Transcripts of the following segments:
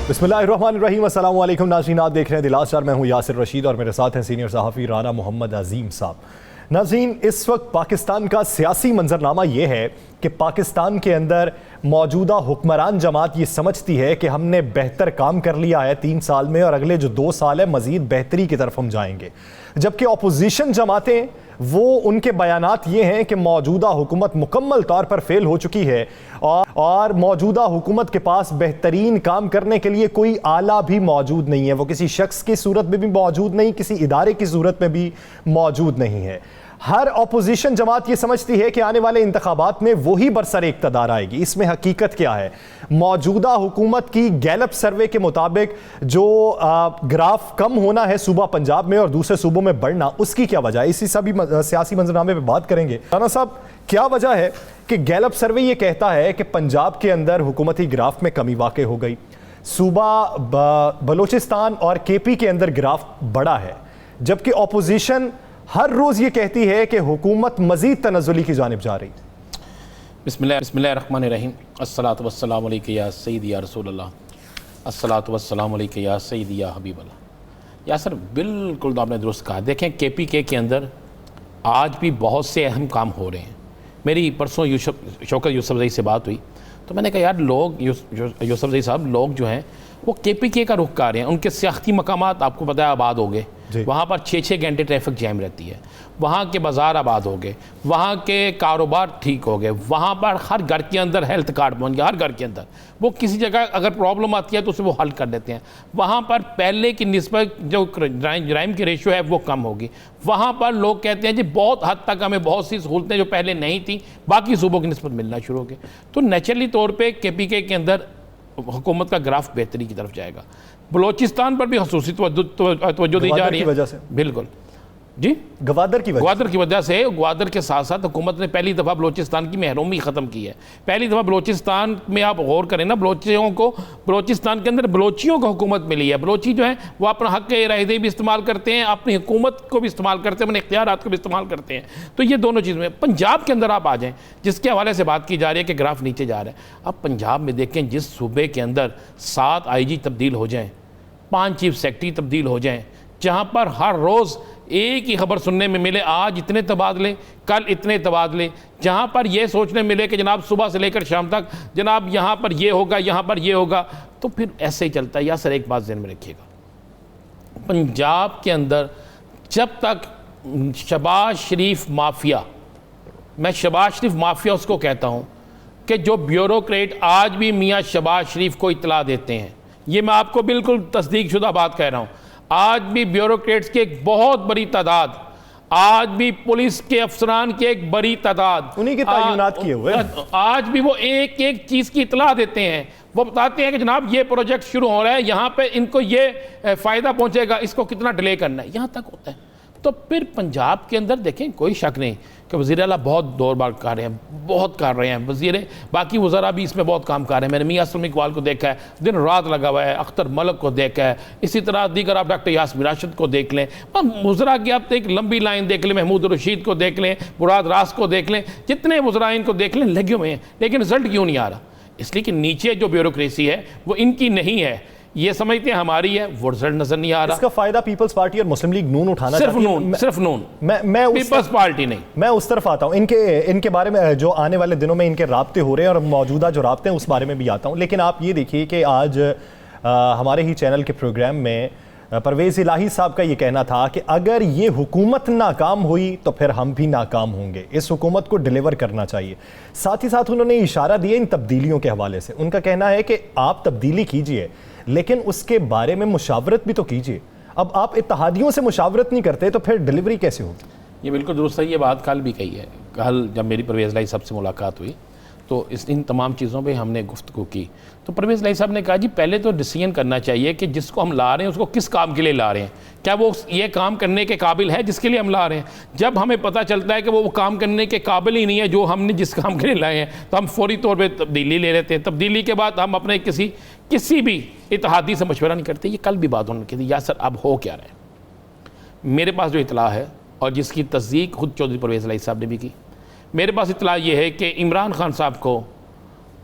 बिस्मिल्लाहिर्रहमानिर्रहीम, अस्सलाम वालेकुम नाज़रीन, आप देख रहे हैं दिल आज़ार। मैं हूँ यासिर रशीद और मेरे साथ हैं सीनियर सहाफ़ी राना मोहम्मद अजीम साहब। नाज़रीन, इस वक्त पाकिस्तान का सियासी मंजरनामा ये है कि पाकिस्तान के अंदर मौजूदा हुक्मरान जमात ये समझती है कि हमने बेहतर काम कर लिया है 3 साल में और अगले जो 2 साल है मज़ीद बेहतरी की तरफ हम जाएंगे, जबकि अपोजिशन जमातें वो उनके बयानात ये हैं कि मौजूदा हुकूमत मुकम्मल तौर पर फेल हो चुकी है और मौजूदा हुकूमत के पास बेहतरीन काम करने के लिए कोई आला भी मौजूद नहीं है। वो किसी शख्स की सूरत में भी मौजूद नहीं, किसी इदारे की सूरत में भी मौजूद नहीं है। हर अपोजिशन जमात ये समझती है कि आने वाले इंतखाबात में वही बरसर इक़्तिदार आएगी। इसमें हकीकत क्या है? मौजूदा हुकूमत की गैलप सर्वे के मुताबिक जो ग्राफ कम होना है सूबा पंजाब में और दूसरे सूबों में बढ़ना, उसकी क्या वजह है? इसी सभी सियासी मंजरनामे पर बात करेंगे। राना साहब, क्या वजह है कि गैलप सर्वे ये कहता है कि पंजाब के अंदर हुकूमती ग्राफ में कमी वाक़ हो गई, सूबा बलोचिस्तान और KP के अंदर ग्राफ बढ़ा है, जबकि अपोजिशन हर रोज़ ये कहती है कि हुकूमत मज़ीद तनज़्ज़ुली की जानिब जा रही। बिस्मिल्लाहिर्रहमानिर्रहीम, अस्सलातु वस्सलामु अलैका या सय्यदी या रसूलल्लाह, अस्सलातु वस्सलामु अलैका या सय्यदी या हबीबल्लाह। या सर, बिल्कुल आपने दुरुस्त कहा। देखें, KPK के अंदर आज भी बहुत से अहम काम हो रहे हैं। मेरी परसों शौकत यूसुफजई से बात हुई तो मैंने कहा, यार लोग यूसुफजई साहब, लोग जो हैं वो KPK का रुख कर रहे हैं। उनके सियासी मकामात आपको पता है आबाद हो गए, वहाँ पर 6-6 घंटे ट्रैफिक जैम रहती है, वहाँ के बाज़ार आबाद हो गए, वहाँ के कारोबार ठीक हो गए, वहाँ पर हर घर के अंदर हेल्थ कार्ड पहुँच गया, हर घर के अंदर। वो किसी जगह अगर प्रॉब्लम आती है तो उसे वो हल कर देते हैं। वहाँ पर पहले की निस्बत जो जराइम की रेशो है वो कम होगी। वहाँ पर लोग कहते हैं जी बहुत हद तक हमें बहुत सी सहूलतें जो पहले नहीं थी बाकी सूबों की निस्बत मिलना शुरू हो गई। तो नेचुरली तौर पर KPK के अंदर हुकूमत का ग्राफ बेहतरी की तरफ जाएगा। बलोचिस्तान पर भी खसूसी तवज्जो दी जा रही है वजह से। बिल्कुल जी, गवादर की वजह से। ग्वादर के साथ साथ हुकूमत ने पहली दफ़ा बलोचिस्तान की महरूमी ख़त्म की है। पहली दफ़ा बलोचिस्तान में आप गौर करें ना, बलोचिस्तान के अंदर बलोचियों को हुकूमत मिली है। बलोची जो है वो अपना हक़ इरादे भी इस्तेमाल करते हैं, अपनी हुकूमत को भी इस्तेमाल करते हैं, अपने इख्तियारात को भी इस्तेमाल करते हैं। तो ये दोनों चीज़ें। पंजाब के अंदर आप आ जाएँ, जिसके हवाले से बात की जा रही है कि ग्राफ नीचे जा रहा है। अब पंजाब में देखें, जिस सूबे के अंदर 7 IG तब्दील हो जाएँ, 5 चीफ सेक्रेटरी तब्दील हो जाएँ, जहाँ पर हर रोज़ एक ही खबर सुनने में मिले, आज इतने तबादले, कल इतने तबादले, जहाँ पर यह सोचने मिले कि जनाब सुबह से लेकर शाम तक जनाब यहाँ पर ये होगा, यहाँ पर ये होगा, तो फिर ऐसे ही चलता है। या सर, एक बात ध्यान में रखिएगा, पंजाब के अंदर जब तक शहबाज शरीफ माफिया, मैं शहबाज शरीफ माफिया उसको कहता हूँ कि जो ब्यूरोक्रेट आज भी मियाँ शहबाज शरीफ को इत्तला देते हैं, ये मैं आपको बिल्कुल तस्दीक शुदा बात कह रहा हूँ, आज भी ब्यूरोक्रेट्स की एक बहुत बड़ी तादाद, आज भी पुलिस के अफसरान की एक बड़ी तादाद, उन्हीं के तैनात किए हुए, आज भी वो एक एक चीज़ की इत्तला देते हैं। वो बताते हैं कि जनाब ये प्रोजेक्ट शुरू हो रहा है, यहाँ पे इनको ये फ़ायदा पहुँचेगा, इसको कितना डिले करना है, यहाँ तक होता है। तो फिर पंजाब के अंदर देखें, कोई शक नहीं कि वज़ीर आला बहुत दौर बार कर रहे हैं, बहुत कर रहे हैं वज़ीर, बाकी वज़रा भी इसमें बहुत काम कर रहे हैं। मैंने मियां असलम इकबाल को देखा है, दिन रात लगा हुआ है, अख्तर मलक को देखा है, इसी तरह दीगर आप डॉक्टर यासमीन राशिद को देख लें, वज़रा की आप एक लंबी लाइन देख लें, महमूद रशीद को देख लें, मुराद रास को देख लें, जितने वज़रा इनको देख लें लगे हुए हैं, लेकिन रिजल्ट क्यों नहीं आ रहा? इसलिए कि नीचे जो ब्यूरोक्रेसी है वो इनकी नहीं है, ये समझते हैं हमारी है, वो रिजल्ट नजर नहीं आ रहा। इसका फायदा पीपल्स पार्टी और मुस्लिम लीग नून उठाना सिर्फ नून, मैं पीपल्स पार्टी नहीं। मैं उस तरफ आता हूँ, इनके बारे में जो आने वाले दिनों में इनके राब्ते हो रहे हैं और मौजूदा जो राब्ते हैं उस बारे में भी आता हूँ। लेकिन आप ये देखिए कि आज हमारे ही चैनल के प्रोग्राम में परवेज़ इलाही साहब का ये कहना था कि अगर ये हुकूमत नाकाम हुई तो फिर हम भी नाकाम होंगे, इस हुकूमत को डिलीवर करना चाहिए। साथ ही साथ उन्होंने इशारा दिया इन तब्दीलियों के हवाले से। उनका कहना है कि आप तब्दीली कीजिए लेकिन उसके बारे में मुशावरत भी तो कीजिए। अब आप इत्तेहादियों से मुशावरत नहीं करते तो फिर डिलीवरी कैसे होगी? ये बिल्कुल दुरुस्त है, ये बात कल भी कही है। कल जब मेरी परवेज़ इलाही साहब से मुलाकात हुई तो इन तमाम चीज़ों पे हमने गुफ्तगू की, तो परवेज़ इलाही साहब ने कहा जी पहले तो डिसीजन करना चाहिए कि जिसको हम ला रहे हैं उसको किस काम के लिए ला रहे हैं, क्या वो ये काम करने के काबिल है जिसके लिए हम ला रहे हैं। जब हमें पता चलता है कि वो काम करने के काबिल ही नहीं है जो हमने जिस काम के लिए लाए हैं, तो हम फौरी तौर पर तब्दीली ले लेते हैं। तब्दीली के बाद हम अपने किसी भी इत्तेहादी से मशवरा नहीं करते। ये कल भी बात होने की थी, या सर अब हो क्या रहा है। मेरे पास जो इतला है और जिसकी तस्दीक खुद चौधरी परवेज़ इलाही साहब ने भी की, मेरे पास इतला ये है कि इमरान खान साहब को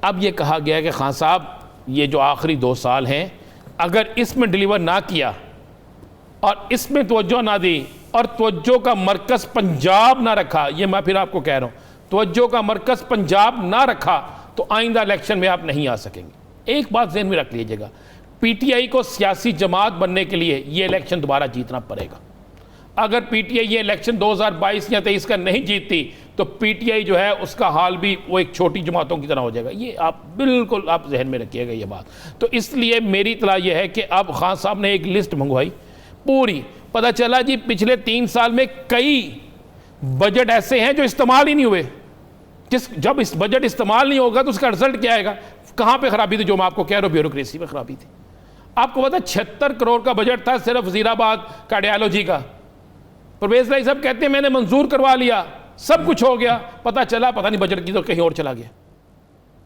अब ये कहा गया है कि खान साहब ये जो आखिरी 2 साल हैं अगर इसमें डिलीवर ना किया और इसमें तवज्जो ना दी और तवज्जो का मरकज़ पंजाब ना रखा, ये मैं फिर आपको कह रहा हूँ, तवज्जो का मरकज़ पंजाब ना रखा तो आइंदा इलेक्शन में आप नहीं आ सकेंगे। एक बात ज़हन में रख लीजिएगा, पीटीआई को सियासी जमात बनने के लिए ये इलेक्शन दोबारा जीतना पड़ेगा। अगर पीटीआई ये इलेक्शन 2022 या 23 का नहीं जीतती तो पीटीआई जो है उसका हाल भी वो एक छोटी जमातों की तरह हो जाएगा। ये आप बिल्कुल आप जहन में रखिएगा ये बात। तो इसलिए मेरी इत्तला ये है कि अब खान साहब ने एक लिस्ट मंगवाई पूरी, पता चला जी पिछले 3 साल में कई बजट ऐसे हैं जो इस्तेमाल ही नहीं हुए। जब इस बजट इस्तेमाल नहीं होगा तो उसका रिजल्ट क्या आएगा? कहाँ पे खराबी थी? जो मैं आपको कह रहा हूँ, ब्यूरोक्रेसी में खराबी थी। आपको पता 76 करोड़ का बजट था सिर्फ वजीराबाद कार्डियोलॉजी का। परवेज भाई साहब कहते हैं मैंने मंजूर करवा लिया, सब कुछ हो गया, पता चला पता नहीं बजट की तो कहीं और चला गया,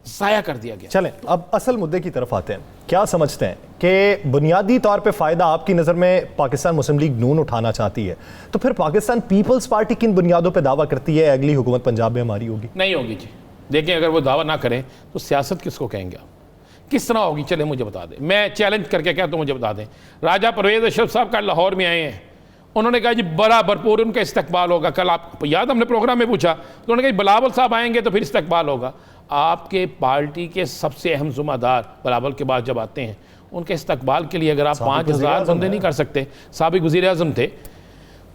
जाया कर दिया गया। चलें अब असल मुद्दे की तरफ आते हैं। क्या समझते हैं कि बुनियादी तौर पे फायदा आपकी नज़र में पाकिस्तान मुस्लिम लीग नून उठाना चाहती है, तो फिर पाकिस्तान पीपल्स पार्टी किन बुनियादों पे दावा करती है अगली हुकूमत पंजाब में हमारी होगी? नहीं होगी जी। देखिए अगर वो दावा ना करें तो सियासत किसको कहेंगे आप? किस तरह होगी? चले मुझे बता दें, मैं चैलेंज करके कहता हूँ, मुझे बता दें। राजा परवेज अशरफ साहब कल लाहौर में आए हैं, उन्होंने कहा जी बड़ा भरपूर उनका इस्तकबाल होगा। कल आप याद हमने प्रोग्राम में पूछा तो उन्होंने कहा बिलावल साहब आएंगे तो फिर इस्तकबाल होगा। आपके पार्टी के सबसे अहम ज़िम्मेदार बिलावल के बाद जब आते हैं, उनके इस्तकबाल के लिए अगर आप 5000 बंदे नहीं कर सकते, साबिक वज़ीर आज़म थे,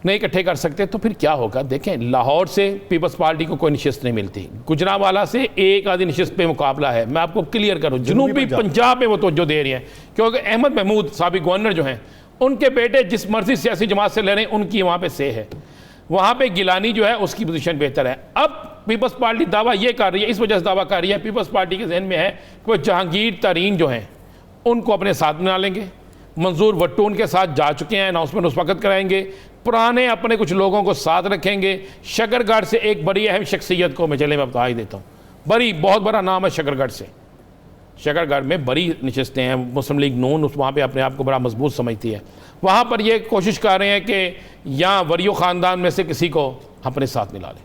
नहीं इकट्ठे कर सकते तो फिर क्या होगा? देखें लाहौर से पीपल्स पार्टी को कोई नशिस्त नहीं मिलती, गुजरांवाला से एक आधी नशिस्त पे मुकाबला है। मैं आपको क्लियर करूँ, जनूबी पंजाब में वो तवज्जो दे रही हैं क्योंकि अहमद महमूद साबिक गवर्नर जो हैं उनके बेटे जिस मर्जी सियासी जमात से लड़ रहे हैं उनकी वहाँ पे से है, वहाँ पे गिलानी जो है उसकी पोजीशन बेहतर है। अब पीपल्स पार्टी दावा ये कर रही है, इस वजह से दावा कर रही है, पीपल्स पार्टी के जहन में है कि वो जहांगीर तरीन जो हैं उनको अपने साथ बना लेंगे। मंजूर भट्टू उनके साथ जा चुके हैं, अनाउंसमेंट उस वक्त कराएंगे। पुराने अपने कुछ लोगों को साथ रखेंगे। शकरगढ़ से एक बड़ी अहम शख्सियत को मैं चले मैं बता ही देता हूँ, बड़ी बहुत बड़ा नाम है शकरगढ़ से। शकरगढ़ में बड़ी नशस्तें हैं, मुस्लिम लीग नून वहाँ पे अपने आप को बड़ा मजबूत समझती है। वहाँ पर ये कोशिश कर रहे हैं कि यहाँ वरियो ख़ानदान में से किसी को अपने साथ मिला लें।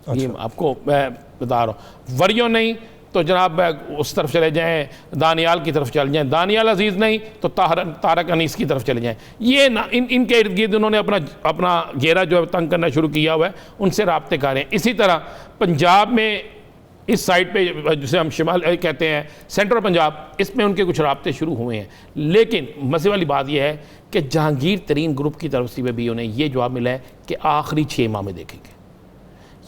अच्छा। ये आपको मैं बता रहा हूँ, वरियो नहीं तो जनाब उस तरफ चले जाएँ, दानियाल की तरफ चले जाएँ, दानियाल अजीज़ नहीं तो तारक अनीस की तरफ चले जाएँ। ये ना इनके इर्द गिर्द उन्होंने अपना घेरा जो है तंग करना शुरू किया हुआ है, उनसे राब्ते कर रहे हैं। इसी तरह पंजाब में इस साइड पे जिसे हम शिमाल कहते हैं सेंट्रल पंजाब, इसमें उनके कुछ राब्ते शुरू हुए हैं। लेकिन मसले वाली बात यह है कि जहांगीर तरीन ग्रुप की तरफ से भी उन्हें ये जवाब मिला है कि आखिरी 6 माह में देखेंगे।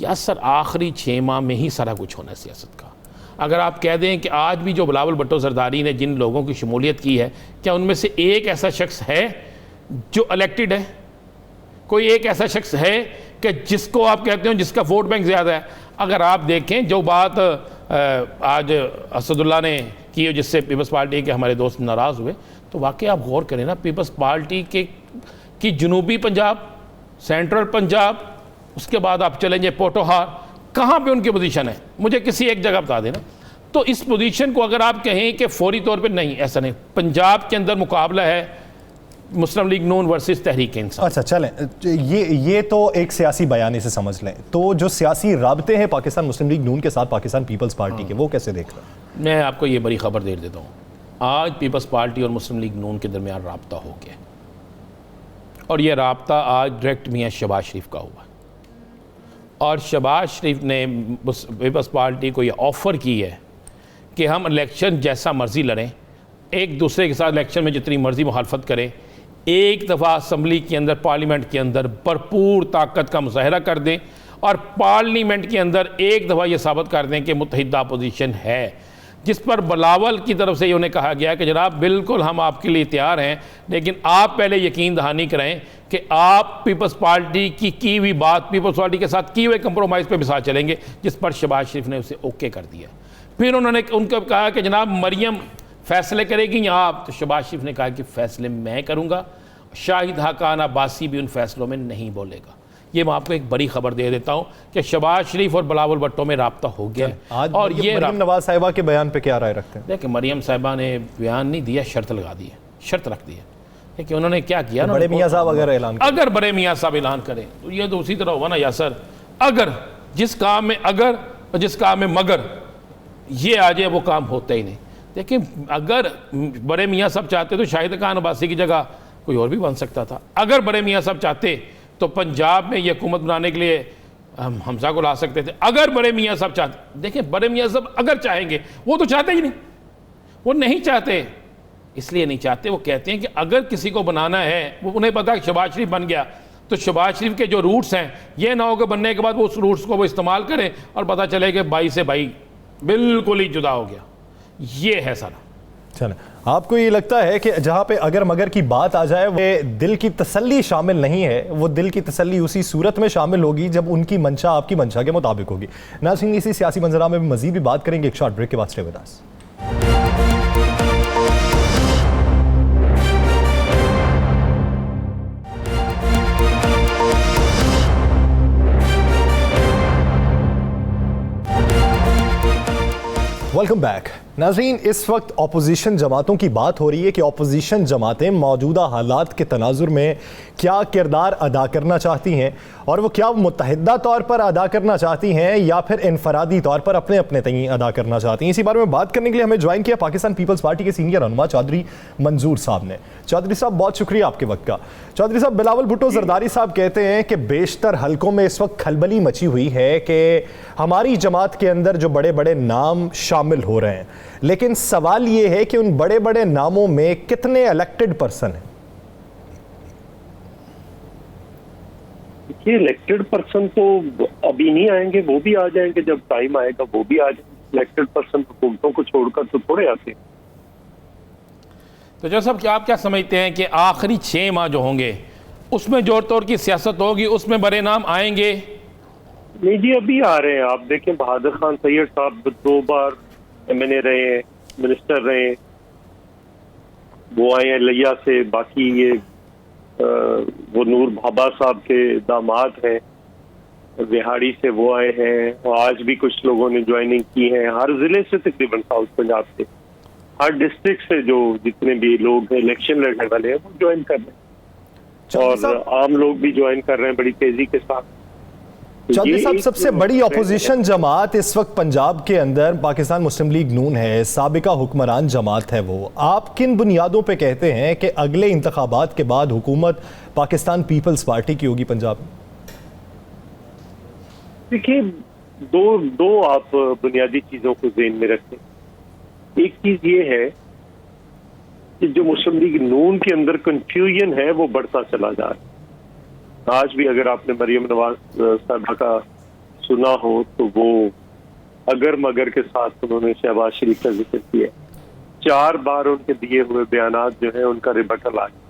या सर आखिरी 6 माह में ही सारा कुछ होना है सियासत का। अगर आप कह दें कि आज भी जो बिलावल भुट्टो जरदारी ने जिन लोगों की शमूलियत की है, क्या उनमें से एक ऐसा शख्स है जो इलेक्टेड है? कोई एक ऐसा शख्स है कि जिसको आप कहते हो जिसका वोट बैंक ज़्यादा है? अगर आप देखें जो बात आज असदुल्ला ने की जिससे पीपल्स पार्टी के हमारे दोस्त नाराज़ हुए, तो वाकई आप गौर करें ना, पीपल्स पार्टी की जनूबी पंजाब, सेंट्रल पंजाब, उसके बाद आप चलें जाए पोटोहार, कहाँ पे उनकी पोजीशन है? मुझे किसी एक जगह बता देना। तो इस पोजीशन को अगर आप कहें कि फौरी तौर पे नहीं, ऐसा नहीं। पंजाब के अंदर मुकाबला है मुस्लिम लीग नून वर्सेस तहरीक इंसाफ। अच्छा चलें, ये तो एक सियासी बयानी से समझ लें, तो जो सियासी राब्ते हैं पाकिस्तान मुस्लिम लीग नून के साथ पाकिस्तान पीपल्स पार्टी के, वो कैसे देख रहे हैं? मैं आपको ये बड़ी खबर दे देता हूँ, आज पीपल्स पार्टी और मुस्लिम लीग नून के दरमियान राब्ता हो गया, और ये राब्ता आज डायरेक्ट मियाँ शहबाज शरीफ का हुआ, और शहबाज शरीफ ने पीपल्स पार्टी को ये ऑफ़र की है कि हम इलेक्शन जैसा मर्ज़ी लड़ें, एक दूसरे के साथ इलेक्शन में जितनी मर्ज़ी मुखालफत करें, एक दफ़ा असम्बली के अंदर, पार्लियामेंट के अंदर भरपूर ताकत का मुजाहरा कर दें और पार्लियामेंट के अंदर एक दफ़ा ये साबित कर दें कि मुत्तहिदा अपोजिशन है। जिस पर बिलावल की तरफ से उन्हें कहा गया कि जनाब बिल्कुल हम आपके लिए तैयार हैं, लेकिन आप पहले यकीन दहानी करें कि आप पीपल्स पार्टी की हुई बात, पीपल्स पार्टी के साथ किए हुए कंप्रोमाइज़ पे भी साथ चलेंगे, जिस पर शहबाज शरीफ ने उसे ओके कर दिया। फिर उन्होंने उनको कहा कि जनाब मरियम फैसले करेगी या आप? तो शहबाज शरीफ ने कहा कि फ़ैसले मैं करूँगा, शाहिद हकान अब्बासी भी उन फैसलों में नहीं बोलेगा। ये मैं आपको एक बड़ी खबर दे देता हूँ कि शहबाज शरीफ और बिलावल भुट्टो में राब्ता हो गया है। और ये मरियम नवाज साहिबा के बयान पे क्या राय रखते हैं? देखिए मरियम साहिबा ने बयान नहीं दिया, शर्त लगा दी है, शर्त रख दी है। देखिए उन्होंने क्या किया, बड़े मियाँ साहब अगर बड़े मियाँ साहब ऐलान करें तो ये तो उसी तरह होगा ना यासर, अगर जिस काम में अगर और जिस काम में मगर ये आ जाए वो काम होता ही नहीं। देखिए, अगर बड़े मियाँ साहब चाहते तो शाहिद खान अब्बासी की जगह कोई और भी बन सकता था। अगर बड़े मियाँ साहब चाहते तो पंजाब में ये हुकूमत बनाने के लिए हम हमजा को ला सकते थे। अगर बड़े मियाँ साहब चाहते, देखिए बड़े मियाँ साहब अगर चाहेंगे, वो तो चाहते ही नहीं, वो नहीं चाहते। इसलिए नहीं चाहते, वो कहते हैं कि अगर किसी को बनाना है, वो उन्हें पता है शहबाज शरीफ बन गया तो शहबाज शरीफ के जो रूट्स हैं, ये ना हो कि बनने के बाद वो उस रूट्स को वो इस्तेमाल करें और पता चले कि भाई से भाई बिल्कुल ही जुदा हो गया। ये है सारा। चलो, आपको ये लगता है कि जहां पे अगर मगर की बात आ जाए, वो दिल की तसल्ली शामिल नहीं है, वो दिल की तसल्ली उसी सूरत में शामिल होगी जब उनकी मंशा आपकी मंशा के मुताबिक होगी। नाज़रीन, इसी सियासी मंजरा में मजीद भी बात करेंगे एक शॉर्ट ब्रेक के बाद। Stay with us. Welcome back. नाज़रीन, इस वक्त अपोजिशन जमातों की बात हो रही है कि अपोजिशन जमातें मौजूदा हालात के तनाजुर में क्या किरदार अदा करना चाहती हैं, और वो क्या मुत्तहिदा तौर पर अदा करना चाहती हैं या फिर इनफरादी तौर पर अपने अपने तय अदा करना चाहती हैं। इसी बारे में बात करने के लिए हमें ज्वाइन किया पाकिस्तान पीपल्स पार्टी के सीनियर रहनुमा चौधरी मंजूर साहब ने। चौधरी साहब, बहुत शुक्रिया आपके वक्त का। चौधरी साहब, बिलावल भुट्टो जरदारी साहब कहते हैं कि बेशतर हलकों में इस वक्त खलबली मची हुई है कि हमारी जमात के अंदर जो बड़े बड़े नाम शामिल हो रहे हैं, लेकिन सवाल ये है कि उन बड़े बड़े नामों में कितने इलेक्टेड पर्सन हैं। देखिए, इलेक्टेड पर्सन तो अभी नहीं आएंगे, वो भी आ जाएंगे जब टाइम आएगा, वो भी आ जाएंगे। इलेक्टेड पर्सन हुकूमतों को छोड़कर तो थोड़े आते हैं। तो जो साहब, क्या आप क्या समझते हैं कि आखिरी 6 माह जो होंगे उसमें जोर तोड़ की सियासत होगी, उसमें बड़े नाम आएंगे? नहीं जी, अभी आ रहे हैं। आप देखें, बहादुर खान सैयद साहब 2 बार MNA रहे हैं, मिनिस्टर रहे हैं, वो आए हैं लिया से। बाकी ये वो नूर भाबा साहब के दामाद हैं, बिहाड़ी से वो आए हैं, और आज भी कुछ लोगों ने ज्वाइनिंग की है हर जिले से, तकरीबन साउथ पंजाब से, हर डिस्ट्रिक्ट से जो जितने भी लोग इलेक्शन लड़ने वाले हैं वो ज्वाइन कर रहे हैं, और आम लोग भी ज्वाइन कर रहे हैं बड़ी तेजी के साथ। चौधरी साहब, सबसे बड़ी अपोजिशन जमात इस वक्त पंजाब के अंदर पाकिस्तान मुस्लिम लीग नून है, साबिका हुक्मरान जमात है वो। आप किन बुनियादों पे कहते हैं कि अगले इंतखाबात के बाद हुकूमत पाकिस्तान पीपल्स पार्टी की होगी पंजाब में? देखिए, दो आप बुनियादी चीजों को ज़हन में रखें। एक चीज ये है कि जो मुस्लिम लीग नून के अंदर कंफ्यूजन है वो बढ़ता चला जा रहा है। आज भी अगर आपने मरियम नवाज साहबा का सुना हो तो वो अगर मगर के साथ उन्होंने शहबाज शरीफ का जिक्र किया। 4 बार उनके दिए हुए बयानात जो है उनका रिबटल आ गया।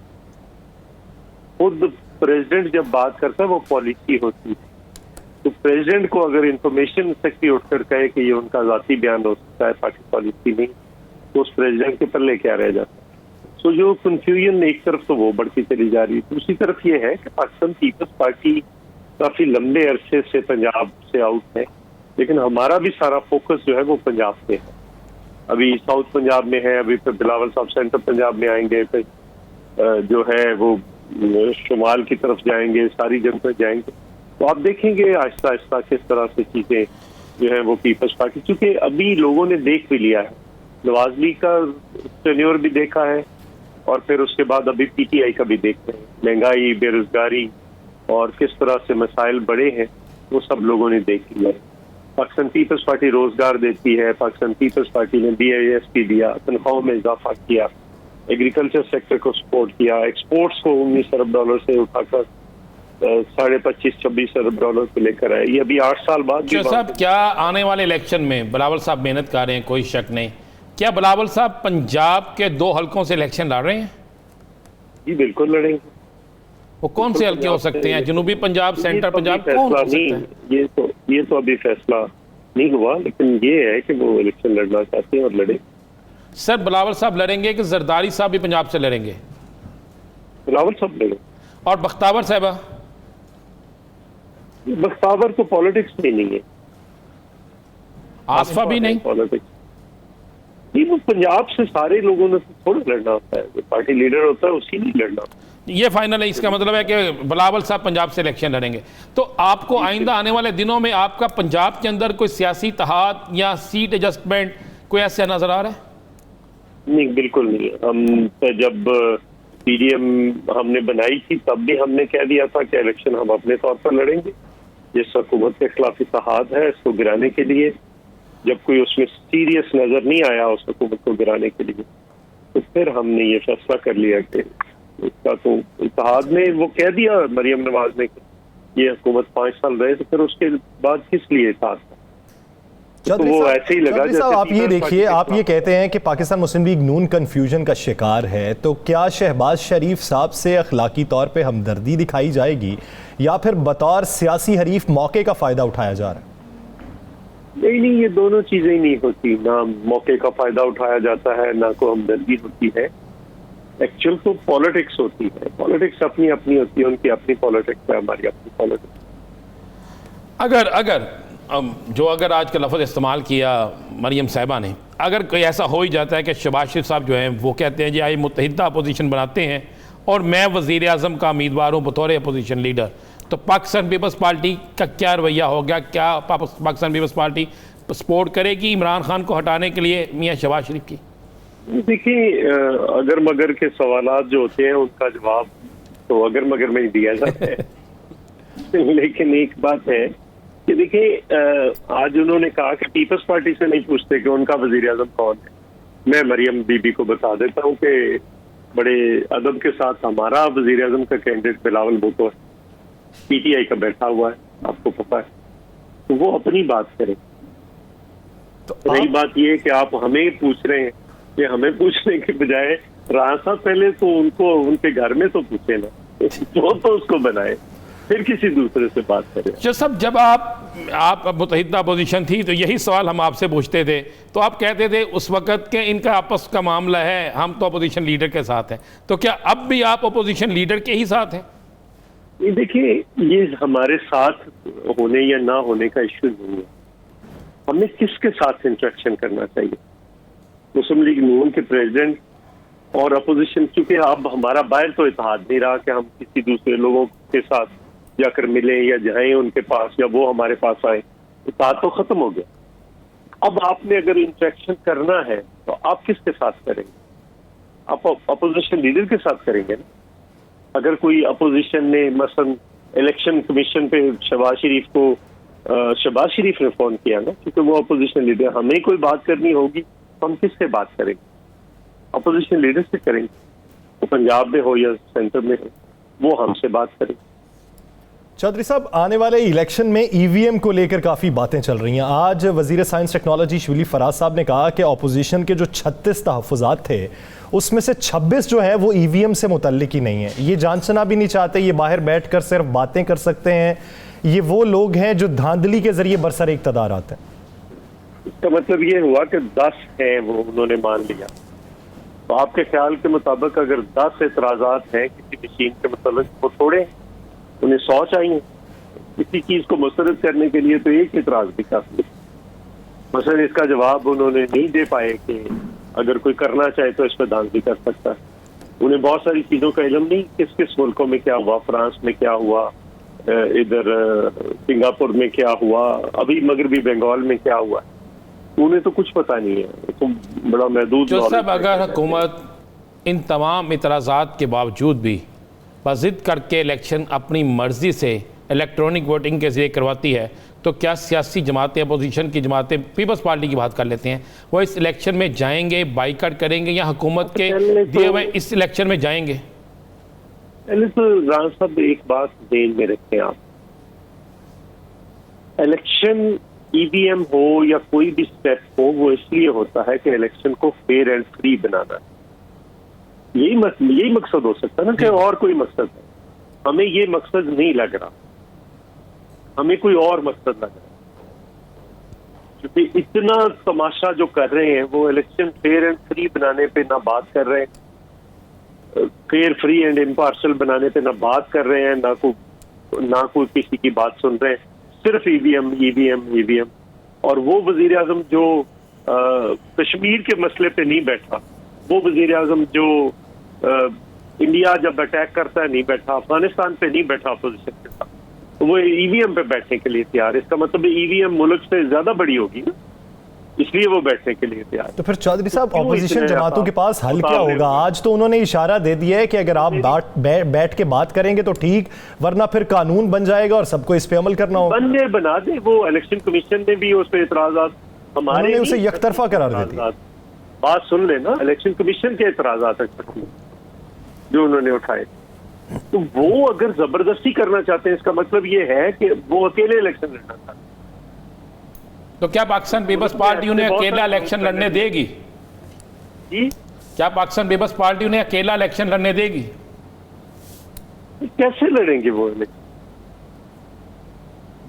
खुद प्रेसिडेंट जब बात करता है वो पॉलिसी होती है, तो प्रेसिडेंट को अगर इंफॉर्मेशन सेक्रेटरी उठकर कहे कि ये उनका जाती बयान हो सकता है, पार्टी पॉलिसी नहीं, तो उस प्रेसिडेंट के पल्ले क्या रह जाता है। तो जो कंफ्यूजन एक तरफ तो वो बढ़ती चली जा रही है, दूसरी तरफ ये है कि पाकिस्तान पीपल्स पार्टी काफी लंबे अरसे से पंजाब से आउट है, लेकिन हमारा भी सारा फोकस जो है वो पंजाब पे है। अभी साउथ पंजाब में है, अभी फिर बिलावल साहब सेंट्रल पंजाब में आएंगे, फिर जो है वो शुमाल की तरफ जाएंगे, सारी जगह जाएंगे। तो आप देखेंगे आहिस्ता आहिस्ता किस तरह से चीजें जो है वो पीपल्स पार्टी, क्योंकि अभी लोगों ने देख भी लिया है, नवाज लीग का टेन्योर भी देखा है, और फिर उसके बाद अभी PTI का भी देखते हैं। महंगाई, बेरोजगारी और किस तरह से मसाइल बड़े हैं वो सब लोगों ने देख लिया है। पाकिस्तान पीपल्स पार्टी रोजगार देती है, पाकिस्तान पीपल्स पार्टी ने BISP दिया, तनख्वाहों में इजाफा किया, एग्रीकल्चर सेक्टर को सपोर्ट किया, एक्सपोर्ट्स को $19 अरब से उठाकर $25-26 अरब पे लेकर आए। ये अभी 8 साल बाद भी साहब, क्या आने वाले इलेक्शन में बिलावल साहब मेहनत कर रहे हैं, कोई शक नहीं, क्या बिलावल साहब पंजाब के 2 हलकों से इलेक्शन लड़ रहे हैं? जी बिल्कुल लड़ेंगे। वो कौन से हल्के हो सकते हैं? जनूबी पंजाब, सेंट्रल पंजाब, कौन हो सकते हैं? ये तो अभी फैसला नहीं हुआ, लेकिन ये है कि वो इलेक्शन लड़ना चाहते हैं और लड़े। सर, बिलावल साहब लड़ेंगे कि जरदारी साहब भी पंजाब से लड़ेंगे? बिलावल साहब लड़ेंगे। और बख्तावर साहबा? बख्तावर तो पॉलिटिक्स में नहीं है। आसफा भी नहीं? पॉलिटिक्स नहीं, वो पंजाब से सारे लोगों ने थोड़ा लड़ना होता है, जो पार्टी लीडर होता है उसी ने लड़ना। ये फाइनल है, इसका मतलब है कि बिलावल साहब पंजाब से इलेक्शन लड़ेंगे। तो आपको आइंदा आने वाले दिनों में आपका पंजाब के अंदर कोई सियासी इत्तेहाद या सीट एडजस्टमेंट कोई ऐसा नजर आ रहा है? नहीं, बिल्कुल नहीं। हम तो जब पीडीएम हमने बनाई थी तब भी हमने कह दिया था कि इलेक्शन हम अपने तौर पर लड़ेंगे। जिस हुकूमत के खिलाफ इत्तेहाद है इसको गिराने के लिए, जब कोई उसमें सीरियस नजर नहीं आया उस हुकूमत को गिराने के लिए, तो फिर हमने ये फैसला कर लिया कि इसका तो इत्तेहाद ने वो कह दिया मरियम नवाज ने कि ये हुकूमत 5 साल रहे, तो फिर उसके बाद किस लिए इत्तेहाद था? तो वो ऐसे ही लगा। साहब आप ये देखिए, आप ये कहते हैं कि पाकिस्तान मुस्लिम लीग नून कन्फ्यूजन का शिकार है, तो क्या शहबाज शरीफ साहब से अखलाकी तौर पे हमदर्दी दिखाई जाएगी या फिर बतौर सियासी हरीफ मौके का फायदा उठाया जा रहा है? नहीं, ये दोनों चीजें ही नहीं होती। ना मौके का फायदा उठाया जाता है, ना को हमदर्दी होती है। एक्चुअल तो पॉलिटिक्स होती है। पॉलिटिक्स अपनी अपनी होती है, उनकी अपनी पॉलिटिक्स है, हमारी अपनी पॉलिटिक्स। अगर आज का लफ्ज़ इस्तेमाल किया मरियम साहिबा ने, अगर कोई ऐसा हो ही जाता है कि शहबाज शरीफ साहब जो हैं वो कहते हैं जी आइए मुत्तहिदा अपोजिशन बनाते हैं और मैं वज़ीर आज़म का उम्मीदवार हूँ बतौर अपोजिशन लीडर, तो पाकिस्तान पीपल्स पार्टी का क्या रवैया होगा? क्या पाकिस्तान पीपल्स पार्टी सपोर्ट करेगी इमरान खान को हटाने के लिए मियाँ शहबाज शरीफ की? देखिए, अगर मगर के सवालात जो होते हैं उनका जवाब तो अगर मगर में ही दिया जाता है। लेकिन एक बात है कि देखिए, आज उन्होंने कहा कि पीपल्स पार्टी से नहीं पूछते कि उनका वजीर आजम कौन है। मैं मरियम बीबी को बता देता हूँ कि बड़े अदब के साथ हमारा वजीर आजम का कैंडिडेट बिलावल भुट्टो है, पीटीआई का बैठा हुआ है, आपको पता है। तो वो अपनी बात करें। तो रही बात ये कि आप हमें पूछ रहे हैं, कि हमें पूछने के बजाय राणा साहब पहले तो उनको उनके घर में तो पूछे ना, तो उसको बनाए, फिर किसी दूसरे से बात करें। जो सब जब आप मुत्तहिदा अपोजिशन थी तो यही सवाल हम आपसे पूछते थे, तो आप कहते थे उस वक़्त के इनका आपस का मामला है, हम तो अपोजिशन लीडर के साथ हैं। तो क्या अब भी आप अपोजिशन लीडर के ही साथ हैं? देखिए, ये हमारे साथ होने या ना होने का इश्यू नहीं है। हमें किसके साथ इंटरेक्शन करना चाहिए? मुस्लिम लीग नून के प्रेसिडेंट और अपोजिशन, क्योंकि अब हमारा बाहर तो इत्तेहाद नहीं रहा कि हम किसी दूसरे लोगों के साथ जाकर मिले या जाएं उनके पास या वो हमारे पास आए। इत्तेहाद तो खत्म हो गया। अब आपने अगर इंटरेक्शन करना है तो आप किसके साथ करेंगे? आप अपोजिशन लीडर के साथ करेंगे ना। अगर कोई अपोजिशन ने मसलन इलेक्शन कमीशन पे शहबाज शरीफ ने फोन किया ना, क्योंकि वो अपोजिशन लीडर, हमें कोई बात करनी होगी तो हम किससे बात करेंगे? अपोजिशन लीडर से करेंगे। वो पंजाब में हो या सेंटर में हो, वो हमसे बात करेंगे। चौधरी साहब, आने वाले इलेक्शन में ईवीएम को लेकर काफ़ी बातें चल रही हैं। आज वज़ीर साइंस टेक्नोलॉजी शबली फराज साहब ने कहा कि अपोजिशन के जो 36 तहफ़्फ़ुज़ात थे उसमें से 26 जो है वो ईवीएम से मुतल्लिक ही नहीं है। ये जानना भी नहीं चाहते, ये बाहर बैठ कर सिर्फ बातें कर सकते हैं। ये वो लोग हैं जो धांधली के जरिए बरसर इक़्तिदार आते हैं। इसका मतलब ये हुआ कि 10 हैं वो उन्होंने मान लिया। तो आपके ख्याल के मुताबिक अगर 10 एतराज़ात हैं किसी मशीन के मतलब, वो थोड़े उन्हें 100 चाहिए। किसी चीज को मुस्तरद करने के लिए तो एक इतराज भी काफी। मसलन इसका जवाब उन्होंने नहीं दे पाए कि अगर कोई करना चाहे तो इस पर धांधली कर सकता है। उन्हें बहुत सारी चीजों का इल्म नहीं, किस किस मुल्कों में क्या हुआ, फ्रांस में क्या हुआ, इधर सिंगापुर में क्या हुआ, अभी मगरबी बंगाल में क्या हुआ, उन्हें तो कुछ पता नहीं है। तो बड़ा महदूद। जो सब अगर हुकूमत इन तमाम इतराज़ात के बावजूद भी ज़िद करके इलेक्शन अपनी मर्ज़ी से इलेक्ट्रॉनिक वोटिंग के ज़रिए करवाती है, तो क्या सियासी जमातें, अपोजिशन की जमातें, पीपल्स पार्टी की बात कर लेते हैं, वो इस इलेक्शन में जाएंगे, बाइकआउट करेंगे या हुकूमत के दिए हुए इस इलेक्शन में जाएंगे? पहले तो राणा साहब एक बात ध्यान में रखें आप, इलेक्शन ईवीएम हो या कोई भी स्टेप हो, वो इसलिए होता है कि इलेक्शन को फेयर एंड फ्री बनाना है। यही मकसद हो सकता है ना, कि और कोई मकसद है? हमें ये मकसद नहीं लग रहा, हमें कोई और मकसद लग रहा है। क्योंकि इतना तमाशा जो कर रहे हैं वो इलेक्शन फेयर एंड फ्री बनाने पे ना बात कर रहे हैं, फेयर फ्री एंड इम्पार्शल बनाने पे ना बात कर रहे हैं, ना कोई किसी की बात सुन रहे हैं, सिर्फ ईवीएम ईवीएम ईवीएम। और वो वजीर आजम जो कश्मीर के मसले पे नहीं बैठा, वो वजीर आजम जो इंडिया जब अटैक करता है नहीं बैठा, अफगानिस्तान पे नहीं बैठा अपोजिशन के साथ, तो वो ईवीएम पे बैठने के लिए तैयार। इसका मतलब ईवीएम मुल्क से ज्यादा बड़ी होगी ना। इसलिए वो बैठने के लिए तैयार। तो फिर चौधरी साहब क्यों ऑपोजिशन इतने जमातों के पास हल क्या मुकाबले होगा? होंगे? आज तो उन्होंने इशारा दे दिया है कि अगर आप बैठ के बात करेंगे तो ठीक, वरना फिर कानून बन जाएगा और सबको इस पे अमल करना होगा। बना दे। वो इलेक्शन कमीशन ने भी उस पर एतराजात हमारे उन्होंने उसे नहीं, यकतरफा करार दे दिया। बात सुन लेना, इलेक्शन कमीशन के एतराजात जो उन्होंने उठाए, तो वो अगर जबरदस्ती करना चाहते हैं, इसका मतलब ये है कि वो अकेले इलेक्शन लड़ना चाहते हैं। तो क्या पाकिस्तान पीपल्स पार्टी उन्हें अकेला इलेक्शन लड़ने देगी? जी, क्या पाकिस्तान पीपल्स पार्टी उन्हें अकेला इलेक्शन लड़ने देगी? कैसे लड़ेंगे वो इलेक्शन?